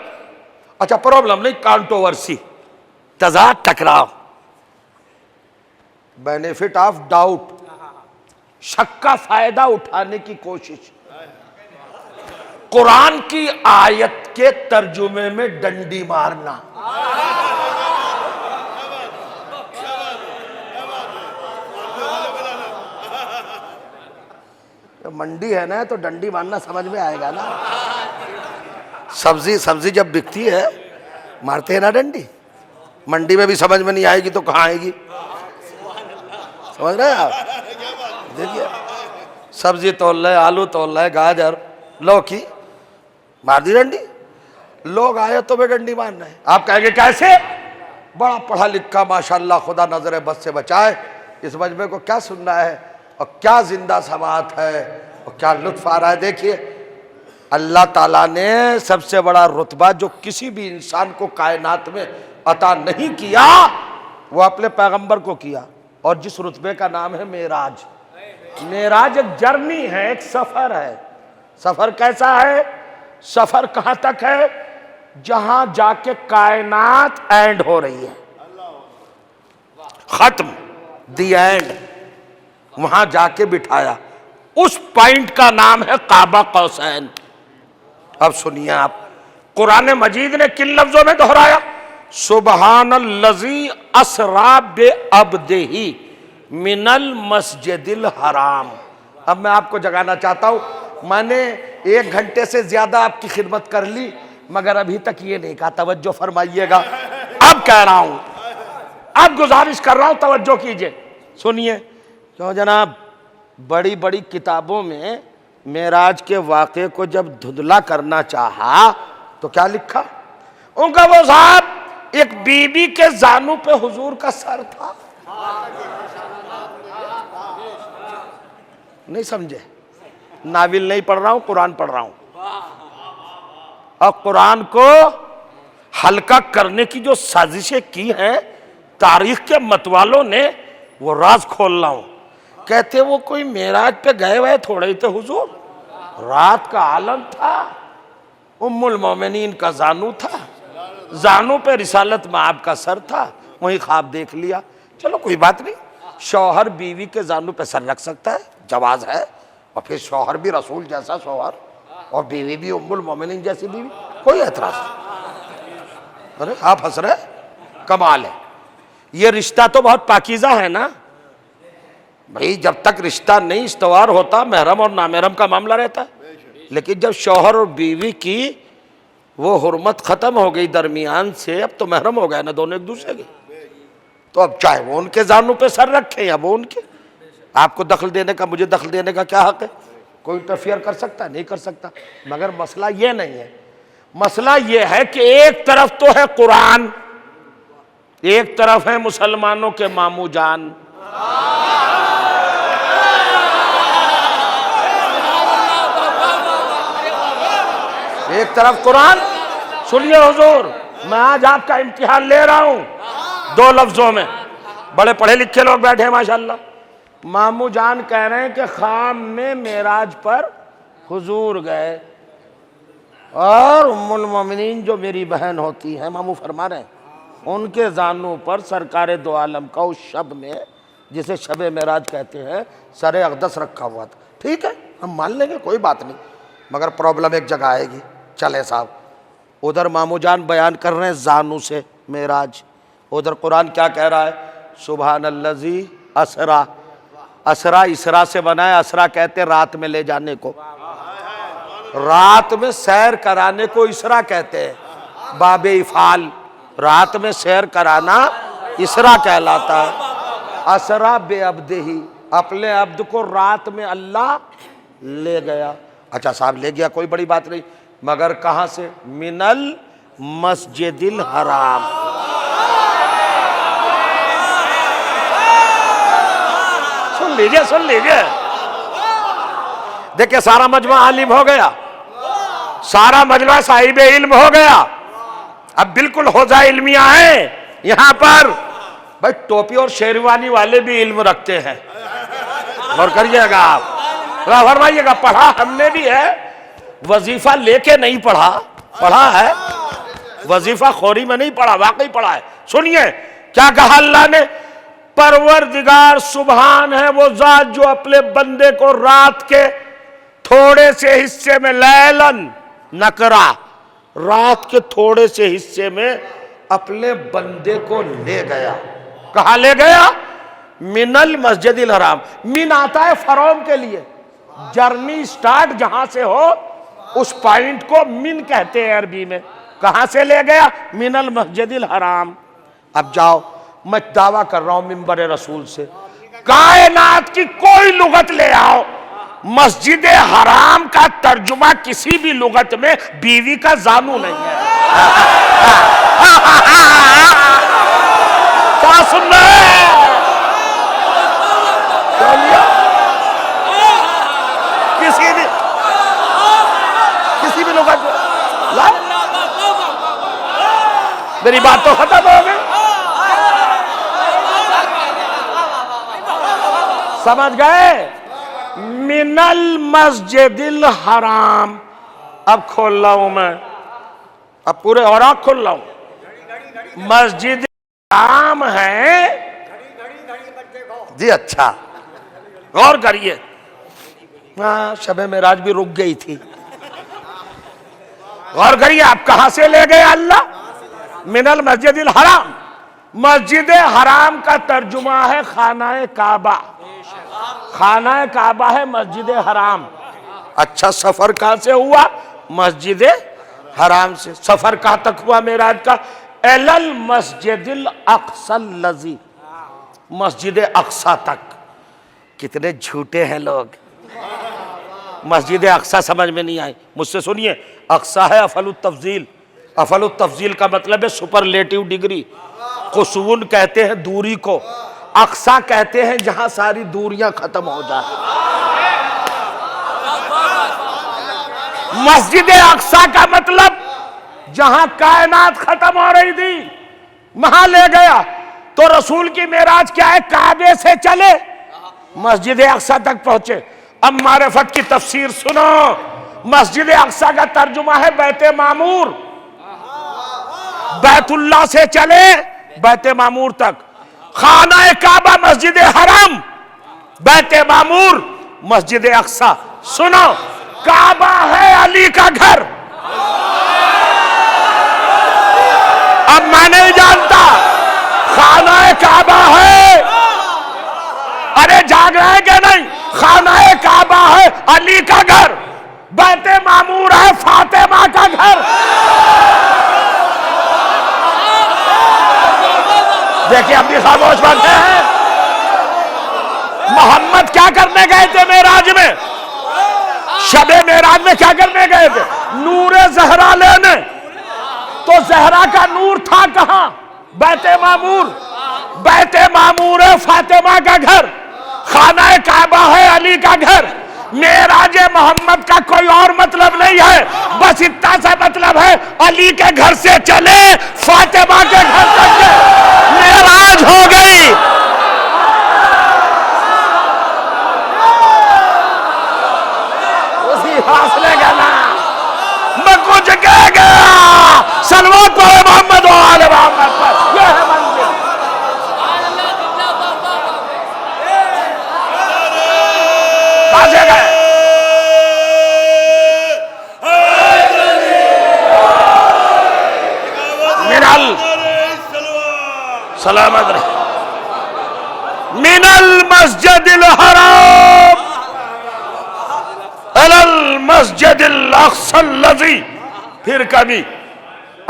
اچھا پرابلم نہیں، کانٹروورسی، تضاد، ٹکراؤ، بینیفٹ آف ڈاؤٹ، شک کا فائدہ اٹھانے کی کوشش، قرآن کی آیت کے ترجمے میں ڈنڈی مارنا۔ منڈی ہے نا تو ڈنڈی مارنا سمجھ میں آئے گا نا۔ سبزی جب بکتی ہے مارتے ہیں نا ڈنڈی. منڈی میں بھی سمجھ میں نہیں آئے گی تو کہاں آئے گی؟ سمجھ رہے ہیں آپ؟ دیکھیے سبزی تول رہے، آلو تول رہے، گاجر، لوکی، مار دی ڈنڈی. لوگ آئے تو بھی ڈنڈی مار رہے ہیں. آپ کہیں گے کیسے؟ بڑا پڑھا لکھا ماشاءاللہ، خدا نظر بد سے بچائے، اس مجمع کو کیا سننا ہے اور کیا زندہ سماعت ہے اور کیا لطف آ رہا ہے. دیکھیے اللہ تعالیٰ نے سب سے بڑا رتبہ جو کسی بھی انسان کو کائنات میں عطا نہیں کیا وہ اپنے پیغمبر کو کیا، اور جس رتبے کا نام ہے معراج. معراج ایک جرنی ہے، ایک سفر ہے. سفر کیسا ہے؟ سفر کہاں تک ہے؟ جہاں جا کے کائنات اینڈ ہو رہی ہے، ختم، دی اینڈ. وہاں جا کے بٹھایا. اس پوائنٹ کا نام ہے قاب قوسین. اب سنیے آپ، قرآن مجید نے کن لفظوں میں دہرایا؟ سبحان الذی اسری بعبدہ من المسجد الحرام. اب میں آپ کو جگانا چاہتا ہوں، میں نے 1 گھنٹے سے زیادہ آپ کی خدمت کر لی مگر ابھی تک یہ نہیں کہا، توجہ فرمائیے گا. اب کہہ رہا ہوں، اب گزارش کر رہا ہوں، توجہ کیجئے، سنیے. کیوں جناب؟ بڑی بڑی کتابوں میں معراج کے واقعے کو جب دھندلا کرنا چاہا تو کیا لکھا؟ ان کا وہ صاحب ایک بی بی کے زانوں پہ حضور کا سر تھا. نہیں سمجھے؟ ناول نہیں پڑھ رہا ہوں، قرآن پڑھ رہا ہوں. اور قرآن کو ہلکا کرنے کی جو سازشیں کی ہیں تاریخ کے متوالوں نے، وہ راز کھول رہا ہوں. کہتے وہ کوئی معراج پہ گئے ہوئے تھوڑے ہی تھے حضور، رات کا عالم تھا، ام المومنین کا زانو تھا، زانو پہ رسالت مآب کا سر تھا، وہی خواب دیکھ لیا. چلو کوئی بات نہیں، شوہر بیوی کے زانو پہ سر رکھ سکتا ہے، جواز ہے. اور پھر شوہر بھی رسول جیسا شوہر اور بیوی بھی ام المومنین جیسی بیوی، کوئی اعتراض نہیں. ارے آپ ہنس رہے؟ کمال ہے. یہ رشتہ تو بہت پاکیزہ ہے نا بھئی. جب تک رشتہ نہیں استوار ہوتا محرم اور نامحرم کا معاملہ رہتا ہے، لیکن جب شوہر اور بیوی کی وہ حرمت ختم ہو گئی درمیان سے، اب تو محرم ہو گئے نا دونوں ایک دوسرے کے. تو اب چاہے وہ ان کے زانوں پہ سر رکھیں یا وہ ان کے، آپ کو دخل دینے کا، مجھے دخل دینے کا کیا حق ہے؟ کوئی انٹرفیئر کر سکتا ہے؟ نہیں کر سکتا. مگر مسئلہ یہ نہیں ہے. مسئلہ یہ ہے کہ ایک طرف تو ہے قرآن، ایک طرف ہے مسلمانوں کے ماموں جان. ایک طرف قرآن. سنیے حضور، میں آج آپ کا امتحان لے رہا ہوں 2 لفظوں میں. بڑے پڑھے لکھے لوگ بیٹھے ہیں ماشاءاللہ. ماموں جان کہہ رہے ہیں کہ خام میں معراج پر حضور گئے، اور ام المومنین جو میری بہن ہوتی ہیں، ماموں فرما رہے ہیں، ان کے زانوں پر سرکار دو عالم کا اس شب میں، جسے شب معراج کہتے ہیں، سر اقدس رکھا ہوا تھا. ٹھیک ہے، ہم مان لیں گے، کوئی بات نہیں. مگر پرابلم ایک جگہ آئے گی. چلے صاحب، ادھر ماموں جان بیان کر رہے ہیں زانوں سے معراج، ادھر قرآن کیا کہہ رہا ہے؟ سبحان الذی اسرا. اسرا اسرا سے بنا ہے. اسرا کہتے رات میں لے جانے کو، رات میں سیر کرانے کو اسرا کہتے ہیں. باب افعال، رات میں سیر کرانا اسرا کہلاتا ہے. اسرا بعبدہ، اپنے عبد کو رات میں اللہ لے گیا. اچھا صاحب لے گیا، کوئی بڑی بات نہیں، مگر کہاں سے؟ من المسجد الحرام. سن لیجئے. دیکھیں سارا مجمع عالم ہو گیا، سارا مجمع صاحب علم ہو گیا. اب بالکل حوزہ علمیہ ہیں یہاں پر. بھائی ٹوپی اور شیروانی والے بھی علم رکھتے ہیں، غور کریے گا آپ، فرمائیے گا. پڑھا ہم نے بھی ہے، وظیفہ لے کے نہیں پڑھا، پڑھا ہے وظیفہ خوری میں نہیں پڑھا، واقعی پڑھا ہے. سنیے کیا کہا اللہ نے؟ پروردگار سبحان ہے وہ ذات جو اپنے بندے کو رات کے تھوڑے سے حصے میں، لیلن نکرا، رات کے تھوڑے سے حصے میں اپنے بندے کو لے گیا. کہاں لے گیا؟ من المسجد الحرام. من آتا ہے فروم کے لیے، جرنی سٹارٹ جہاں سے ہو اس پوائنٹ کو من کہتے ہیں عربی میں. کہاں سے لے گیا؟ من المسجد الحرام. اب جاؤ، میں دعویٰ کر رہا ہوں منبر رسول سے، کائنات کی کوئی لغت لے آؤ، مسجد حرام کا ترجمہ کسی بھی لغت میں بیوی کا زانو نہیں ہے. کیا سن رہے ہیں؟ کسی بھی لغت میں لا. میری بات تو ختم ہو گئی. سمجھ گئے؟ من المسجد الحرام. اب کھول رہا ہوں میں، اب پورے اوراق کھول رہا ہوں. مسجد حرام ہے جی. اچھا غور کریے. ہاں، شب معراج بھی رک گئی تھی. غور کریے، آپ کہاں سے لے گئے اللہ؟ من المسجد الحرام. مسجد حرام کا ترجمہ ہے خانہ کعبہ. خانہ کعبہ ہے مسجد حرام. اچھا، سفر کہاں سے ہوا؟ مسجد حرام سے. سفر کہاں تک ہوا معراج کا؟ الی المسجد الاقصی الذی، مسجد اقصی تک. کتنے جھوٹے ہیں لوگ. مسجد اقصی سمجھ میں نہیں آئی. مجھ سے سنیے، اقصی ہے افعل التفضیل. افعل التفضیل کا مطلب ہے سپرلیٹیو ڈگری. قصون کہتے ہیں دوری کو، اقصی کہتے ہیں جہاں ساری دوریاں ختم ہو جائیں. مسجد اقصی کا مطلب جہاں کائنات ختم ہو رہی تھی وہاں لے گیا. تو رسول کی معراج کیا ہے؟ کعبے سے چلے مسجد اقصی تک پہنچے. اب معرفت کی تفسیر سنو. مسجد اقصی کا ترجمہ ہے بیت معمور. بیت اللہ سے چلے بیت معمور تک. خانہ کعبہ مسجد حرام، بیت معمور مسجد اقصی. سنو، کعبہ ہے علی کا گھر. اب میں نہیں جانتا خانہ کعبہ ہے، ارے جاگ رہے کہ نہیں؟ خانہ کعبہ ہے علی کا گھر، بیت معمور ہے فاطمہ کا گھر. دیکھیں اپنی خاموش بنتے ہیں. محمد کیا کرنے گئے تھے معراج میں؟ شب معراج میں کیا کرنے گئے تھے؟ نور زہرا لینے. تو زہرا کا نور تھا کہاں؟ بیت معمور. بیت معمور ہے فاطمہ کا گھر، خانہ کعبہ ہے علی کا گھر. معراج محمد کا کوئی اور مطلب نہیں ہے، بس اتنا سا مطلب ہے علی کے گھر سے چلے فاطمہ کے گھر تک معراج ہو گئی. اسی فاصلے کا نام میں کچھ کہہ گیا. صلوات پڑھے محمد و آل محمد پر. یہ ہے منزل. گئے سلامت رہے. من المسجد الحرام الی المسجد الاقصی الذی. پھر کبھی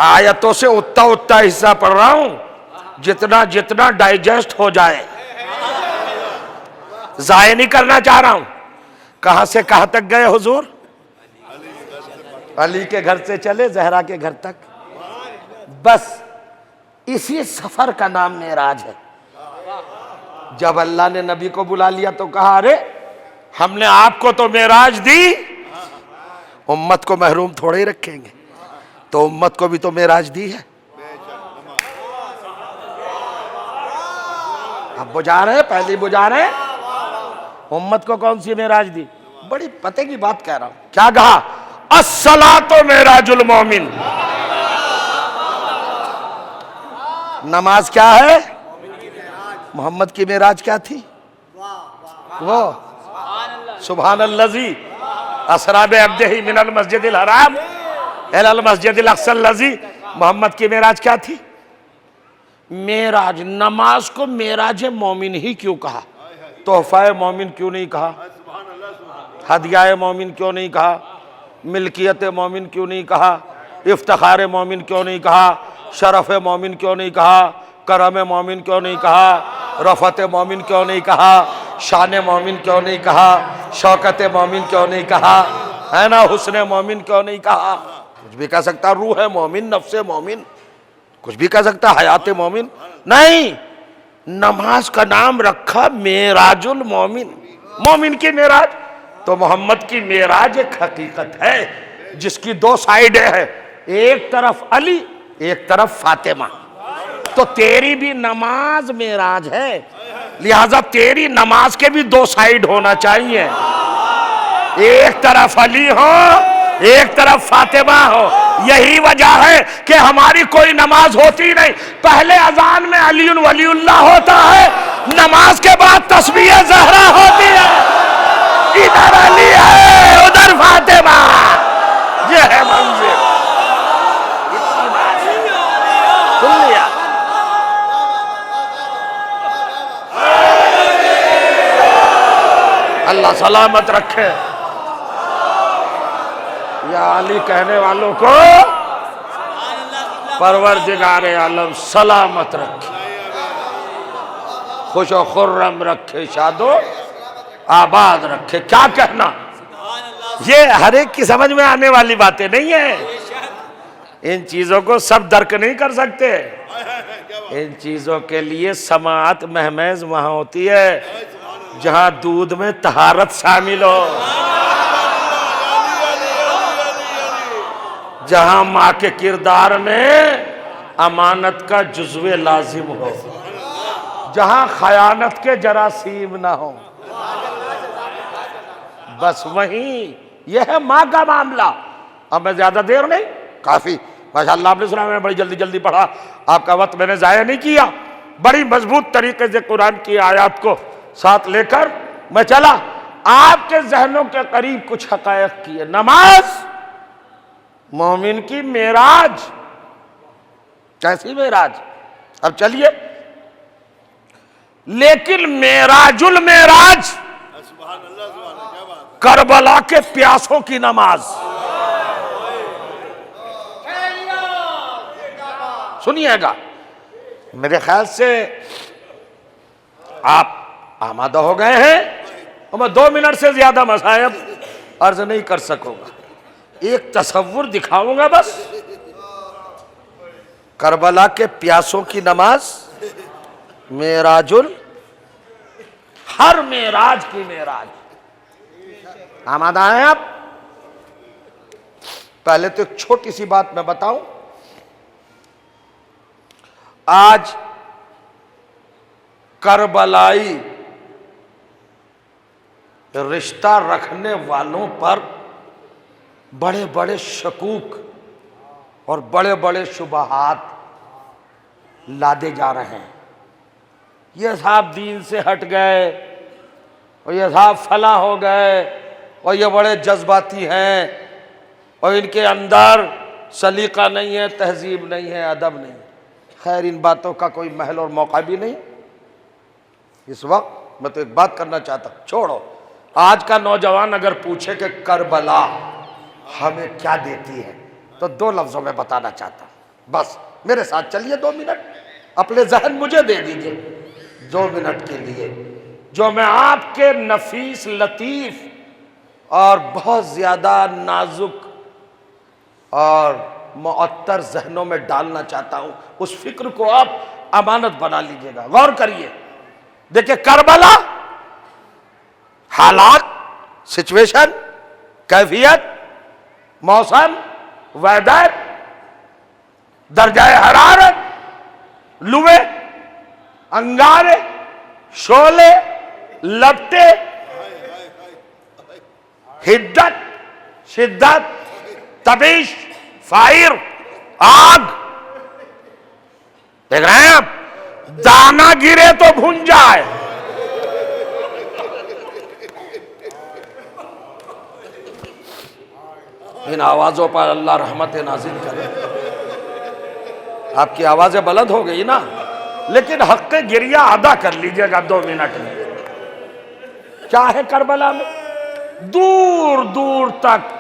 آیتوں سے اتنا حصہ پڑھ رہا ہوں جتنا ڈائجسٹ ہو جائے، ضائع نہیں کرنا چاہ رہا ہوں. کہاں سے کہاں تک گئے حضور؟ علی کے گھر سے چلے زہرا کے گھر تک. بس اسی سفر کا نام معراج ہے. جب اللہ نے نبی کو بلا لیا تو کہا ارے ہم نے آپ کو تو معراج دی، امت کو محروم تھوڑے ہی رکھیں گے. تو امت کو بھی تو معراج دی ہے. اب بجا رہے ہیں، پہلے بجا رہے ہیں. امت کو کون سی معراج دی؟ بڑی پتے کی بات کہہ رہا ہوں. کیا کہا؟ الصلاۃ معراج المومن. نماز کیا ہے؟ محمد کی معراج کیا تھی؟ وہ سبحان الذی اسری بعبدہ من المسجد الحرام الی المسجد الاقصی الذی. محمد کی معراج کیا تھی؟ معراج. نماز کو معراج مومن ہی کیوں کہا؟ تحفہ مومن کیوں نہیں کہا؟ ہدیہ مومن کیوں نہیں کہا؟ ملکیت مومن کیوں نہیں کہا؟ افتخار مومن کیوں نہیں کہا؟ شرف مومن کیوں نہیں کہا؟ کرم مومن کیوں نہیں کہا؟ رفعت مومن کیوں نہیں کہا؟ شان مومن کیوں نہیں کہا؟ شوکت مومن کیوں نہیں کہا؟ ہے نا؟ حسن مومن کیوں نہیں کہا؟ کچھ بھی کہہ سکتا، روح مومن، نفس مومن، کچھ بھی کہہ سکتا، حیات مومن، نہیں، نماز کا نام رکھا معراج المومن، مومن کی معراج۔ تو محمد کی معراج ایک حقیقت ہے جس کی دو سائیڈیں ہیں، ایک طرف علی، ایک طرف فاطمہ۔ تو تیری بھی نماز معراج ہے، لہذا تیری نماز کے بھی دو سائیڈ ہونا چاہیے، ایک طرف علی ہو، ایک طرف فاطمہ ہو۔ یہی وجہ ہے کہ ہماری کوئی نماز ہوتی نہیں، پہلے اذان میں علی ولی اللہ ہوتا ہے، نماز کے بعد تسبیح زہرا ہوتی ہے، ادھر علی ہے ادھر فاطمہ، یہ ہے منظر۔ سن لیا؟ اللہ سلامت رکھے۔ یا علی کہنے والوں کو پروردگار عالم سلامت رکھے، خوش و خرم رکھے، شاد و آباد رکھے۔ کیا کہنا، یہ ہر ایک کی سمجھ میں آنے والی باتیں نہیں ہیں، ان چیزوں کو سب درک نہیں کر سکتے، ان چیزوں کے لیے سماعت مہمیز وہاں ہوتی ہے جہاں دودھ میں طہارت شامل ہو، جہاں ماں کے کردار میں امانت کا جزو لازم ہو، جہاں خیانت کے جراثیم نہ ہو، بس وہیں یہ ہے ماں کا معاملہ۔ اب میں زیادہ دیر نہیں، کافی ماشاءاللہ آپ نے سنا، میں بڑی جلدی جلدی پڑھا، آپ کا وقت میں نے ضائع نہیں کیا، بڑی مضبوط طریقے سے قرآن کی آیات کو ساتھ لے کر میں چلا، آپ کے ذہنوں کے قریب کچھ حقائق کیے۔ نماز مومن کی معراج، کیسی معراج؟ اب چلیے، لیکن معراج المعراج کربلا کے پیاسوں کی نماز، سنیے گا، میرے خیال سے آپ آمادہ ہو گئے ہیں اور میں 2 منٹ سے زیادہ مصائب عرض نہیں کر سکوں گا، ایک تصور دکھاؤں گا بس۔ کربلا کے پیاسوں کی نماز، معراج ہر معراج کی معراج، آمادہ ہیں آپ؟ پہلے تو ایک چھوٹی سی بات میں بتاؤں، آج کربلائی رشتہ رکھنے والوں پر بڑے بڑے شکوک اور بڑے بڑے شبہات لادے جا رہے ہیں، یہ صاحب دین سے ہٹ گئے، اور یہ صاحب فلاں ہو گئے، اور یہ بڑے جذباتی ہیں، اور ان کے اندر سلیقہ نہیں ہے، تہذیب نہیں ہے، ادب نہیں۔ خیر، ان باتوں کا کوئی محل اور موقع بھی نہیں اس وقت۔ میں تو ایک بات کرنا چاہتا ہوں، چھوڑو، آج کا نوجوان اگر پوچھے کہ کربلا ہمیں کیا دیتی ہے، تو 2 لفظوں میں بتانا چاہتا ہوں، بس میرے ساتھ چلیے 2 منٹ، اپنے ذہن مجھے دے دیجئے 2 منٹ کے لیے، جو میں آپ کے نفیس، لطیف اور بہت زیادہ نازک اور معطر ذہنوں میں ڈالنا چاہتا ہوں، اس فکر کو آپ امانت بنا لیجئے گا۔ غور کریے، دیکھیں کربلا، حالات، سچویشن، کیفیت، موسم، ویدر، درجہ حرارت، لوے، انگارے، شعلے، لپٹے، حدت، شدت، تبیش، فائر، آگ، دیکھ رہے ہیں آپ، دانا گرے تو بھن جائے، ان آوازوں پر اللہ رحمت نازل کرے۔ آپ کی آوازیں بلند ہو گئی نا، لیکن حق گریہ ادا کر لیجئے گا 2 منٹ میں۔ کیا ہے کربلا میں؟ دور دور تک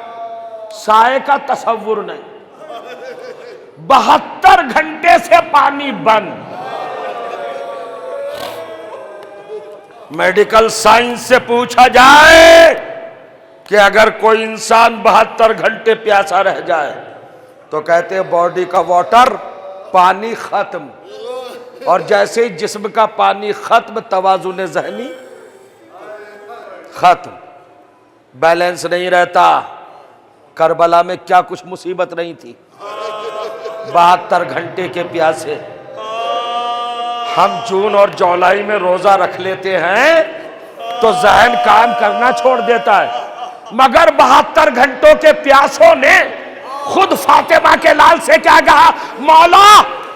سائے کا تصور نہیں. 72 گھنٹے سے پانی بند. میڈیکل سائنس سے پوچھا جائے کہ اگر کوئی انسان 72 گھنٹے پیاسا رہ جائے تو کہتے ہیں باڈی کا واٹر پانی ختم. اور جیسے ہی جسم کا پانی ختم توازن ذہنی ختم, بیلنس نہیں رہتا. کربلا میں کیا کچھ مصیبت نہیں تھی. 72 گھنٹے کے پیاسے. ہم جون اور جولائی میں روزہ رکھ لیتے ہیں تو ذہن کام کرنا چھوڑ دیتا ہے, مگر 72 گھنٹوں کے پیاسوں نے خود فاطمہ کے لال سے کیا کہا, مولا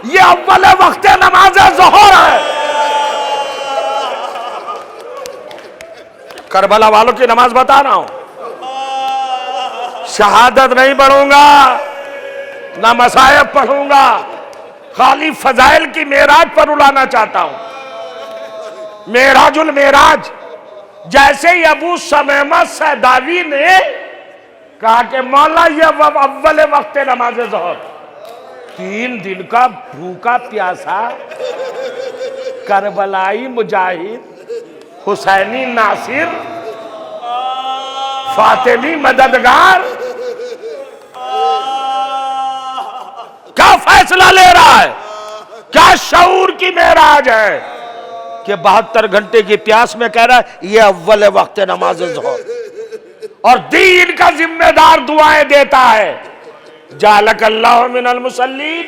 یہ اول وقت نماز ظہر ہے. کربلا والوں کی نماز بتا رہا ہوں. شہادت نہیں پڑھوں گا, نہ مصائب پڑھوں گا, خالی فضائل کی معراج پر اڑانا چاہتا ہوں. معراج المعراج. جیسے ہی ابو سمیمہ سیداوی نے کہا کہ مولا یہ اول وقت نماز ظہر, 3 دن کا بھوکا پیاسا کربلائی مجاہد, حسینی ناصر, فاطمی مددگار کیا فیصلہ لے رہا ہے, کیا شعور کی معراج ہے کہ 72 گھنٹے کی پیاس میں کہہ رہا ہے یہ اول وقت نماز ظہر, اور دین کا ذمہ دار دعائیں دیتا ہے. جعلک اللہ من المصلین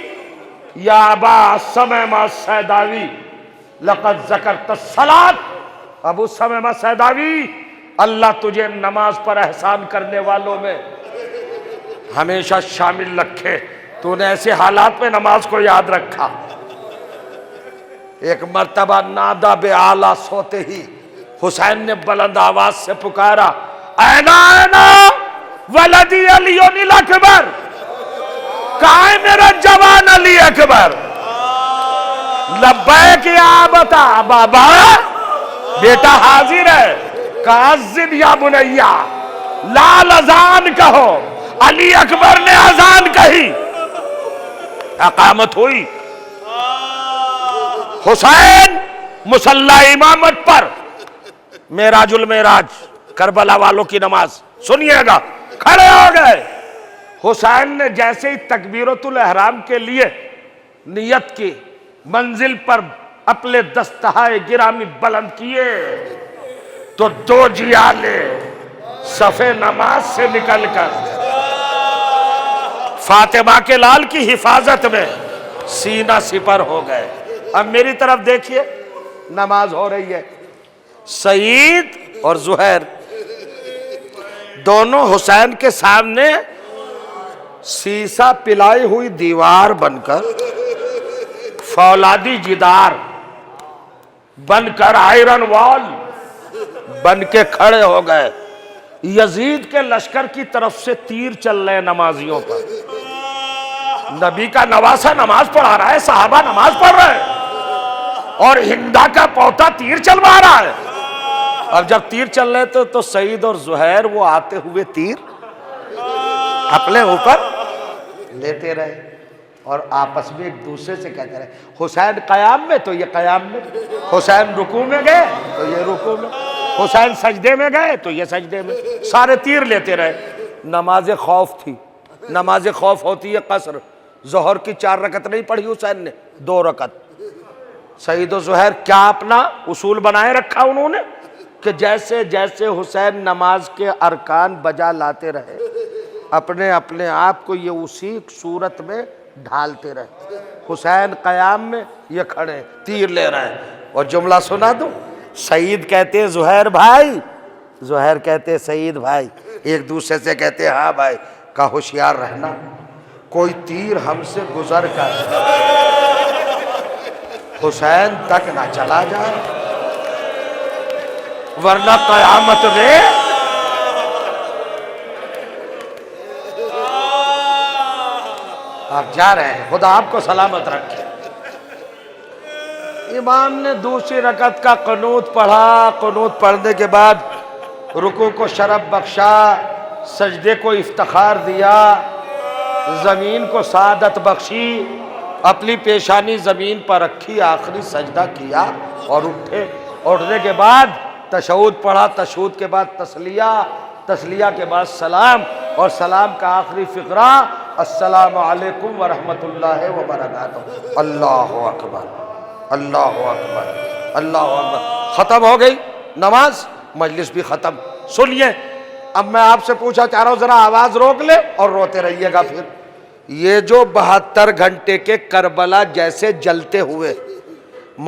یا ابا سمیمہ سیداوی لقد ذکرت الصلاۃ. ابو سمیمہ سیداوی, اللہ تجھے نماز پر احسان کرنے والوں میں ہمیشہ شامل رکھے. تو نے ایسے حالات میں نماز کو یاد رکھا. ایک مرتبہ نادا بِأَعْلَى صوتِهِ, حسین نے بلند آواز سے پکارا, اینا اینا ولدی علی الاکبر, کہاں ہے میرا جوان علی اکبر؟ لبیک یا ابتا, بابا بیٹا حاضر ہے. کاذب یا بنیا, لال اذان کہو. علی اکبر نے اذان کہی, اقامت ہوئی. حسین مصلی امامت پر, معراج المعراج, کربلا والوں کی نماز سنیے گا. کھڑے ہو گئے. حسین نے جیسے ہی تکبیرۃ الاحرام کے لیے نیت کی, منزل پر اپنے دستہائے گرامی بلند کیے تو 2 جیالے صف نماز سے نکل کر فاطمہ کے لال کی حفاظت میں سینہ سپر ہو گئے. اب میری طرف دیکھیے, نماز ہو رہی ہے. سعید اور زہیر دونوں حسین کے سامنے سیسا پلائی ہوئی دیوار بن کر, فولادی جدار بن کر, آئرن وال بن کے کھڑے ہو گئے. یزید کے لشکر کی طرف سے تیر چل رہے نمازیوں پر. نبی کا نواسا نماز پڑھا رہا ہے, صحابہ نماز پڑھ رہے ہیں, اور ہندا کا پوتا تیر چلوا رہا ہے. اب جب تیر چل رہے تھے تو سعید اور زہیر وہ آتے ہوئے تیر اپنے اوپر لیتے رہے اور آپس میں ایک دوسرے سے کہتے رہے. حسین قیام میں تو یہ قیام میں, حسین رکوع میں گئے تو یہ رکوع میں, حسین سجدے میں گئے تو یہ سجدے میں, سارے تیر لیتے رہے. نماز خوف تھی. نماز خوف ہوتی ہے قصر. ظہر کی 4 رکعت نہیں پڑھی حسین نے, 2 رکعت. سعید و زہیر کیا اپنا اصول بنائے رکھا انہوں نے کہ جیسے جیسے حسین نماز کے ارکان بجا لاتے رہے, اپنے اپنے آپ کو یہ اسی صورت میں ڈھالتے رہے. حسین قیام میں, یہ کھڑے تیر لے رہے ہیں. اور جملہ سنا دوں, سعید کہتے زہیر بھائی, زہیر کہتے سعید بھائی, ایک دوسرے سے کہتے ہاں بھائی. کا ہوشیار رہنا, کوئی تیر ہم سے گزر کر حسین تک نہ چلا جائے, ورنہ قیامت میں آپ جا رہے ہیں. خدا آپ کو سلامت رکھے. امام نے دوسری رکعت کا قنوت پڑھا. قنوت پڑھنے کے بعد رکوع کو شرف بخشا, سجدے کو افتخار دیا، زمین کو سعادت بخشی، اپنی پیشانی زمین پر رکھی، آخری سجدہ کیا اور اٹھے۔ اٹھنے کے بعد تشہد پڑھا، تشہد کے بعد تسلیہ، تسلیہ کے بعد سلام، اور سلام کا آخری فقرہ السلام علیکم ورحمۃ اللہ وبرکاتہ۔ اللہ اکبر، اللہ اکبر، اللہ اکبر۔ ختم ہو گئی نماز، مجلس بھی ختم۔ سنیے، اب میں آپ سے پوچھا چاہ رہا ہوں، ذرا آواز روک لے اور روتے رہیے گا پھر۔ یہ جو 72 گھنٹے کے کربلا جیسے جلتے ہوئے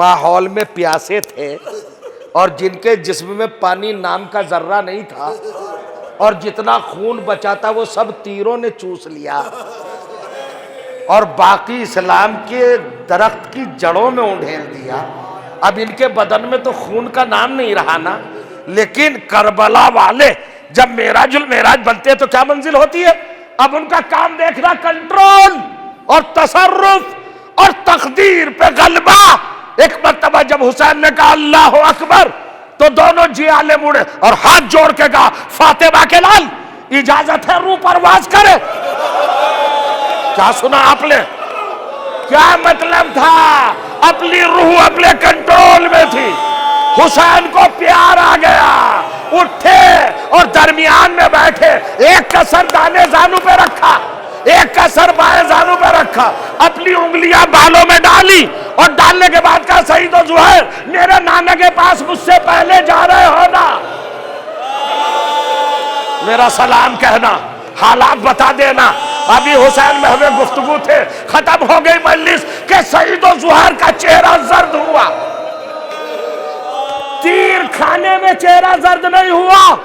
ماحول میں پیاسے تھے، اور جن کے جسم میں پانی نام کا ذرہ نہیں تھا، اور جتنا خون بچا تھا وہ سب تیروں نے چوس لیا، اور باقی اسلام کے درخت کی جڑوں میں انڈھیل دیا، اب ان کے بدن میں تو خون کا نام نہیں رہا نا۔ لیکن کربلا والے جب معراج المعراج بنتے ہیں تو کیا منزل ہوتی ہے؟ اب ان کا کام دیکھنا، کنٹرول اور تصرف اور تقدیر پہ غلبہ۔ ایک مرتبہ جب حسین نے کہا اللہ اکبر تو دونوں جیالے مڑے اور ہاتھ جوڑ کے کہا فاطمہ کے لال اجازت ہے روح پرواز کرے۔ کیا سنا آپ نے؟ کیا مطلب تھا؟ اپنی روح اپنے کنٹرول میں تھی، حسین کو پیار آ گیا، اٹھے اور درمیان میں بیٹھے، ایک کا سر دانے زانو پہ رکھا، ایک کا سر بائیں زانو پہ رکھا، اپنی انگلیاں بالوں میں ڈالی، اور ڈالنے کے بعد کہا سعید و زہیر میرے نانا کے پاس مجھ سے پہلے جا رہے ہو نا، میرا سلام کہنا، حالات بتا دینا۔ ابھی حسین میں ہمیں گفتگو تھے، ختم ہو گئی مجلس کہ سعید و زہیر کا چہرہ زرد ہوا۔ تیر کھانے میں چہرہ زرد نہیں ہوا،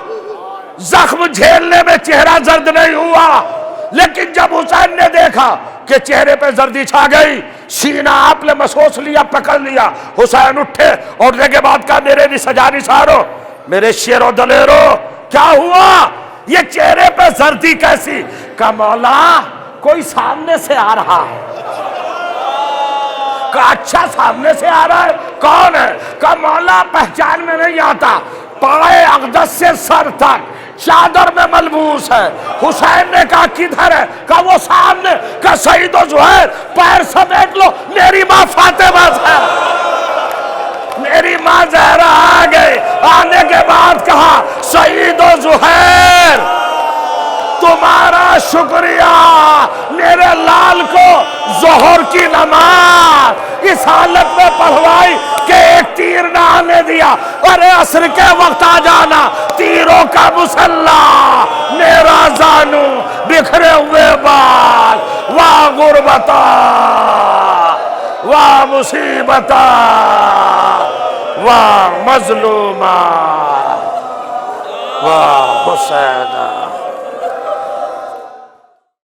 زخم جھیلنے میں چہرہ زرد نہیں ہوا، لیکن جب حسین نے دیکھا کہ چہرے پہ زردی چھا گئی، سینہ آپ نے محسوس لیا، پکڑ لیا، حسین اٹھے، اٹھنے کے بعد کہا میرے نسجا نثارو، میرے شیرو دلیرو، کیا ہوا؟ یہ چہرے پہ زردی کیسی؟ کہا مولا کوئی سامنے سے آ رہا ہے۔ کہا اچھا سامنے سے آ رہا ہے، کون ہے؟ کہا مولا پہچان میں نہیں آتا، پائے اقدس سے سر تک چادر میں ملبوس ہے۔ حسین نے کہا کدھر ہے؟ کہا وہ سامنے۔ کہا سعید و زہیر پیر سمیٹ لو، میری ماں فاطمہ زہرا، میری ماں زہرا آ گئے۔ آنے کے بعد کہا سعید و زہیر تمہارا شکریہ، میرے لال کو ظہر کی نماز اس حالت میں پڑھوائی کہ ایک تیر نہ آنے دیا، اور عصر کے وقت آ جانا، تیروں کا مسلح، میرا زانو، بکھرے ہوئے بال، واہ غربتا واہ مصیبتا واہ مظلومہ واہ حسین۔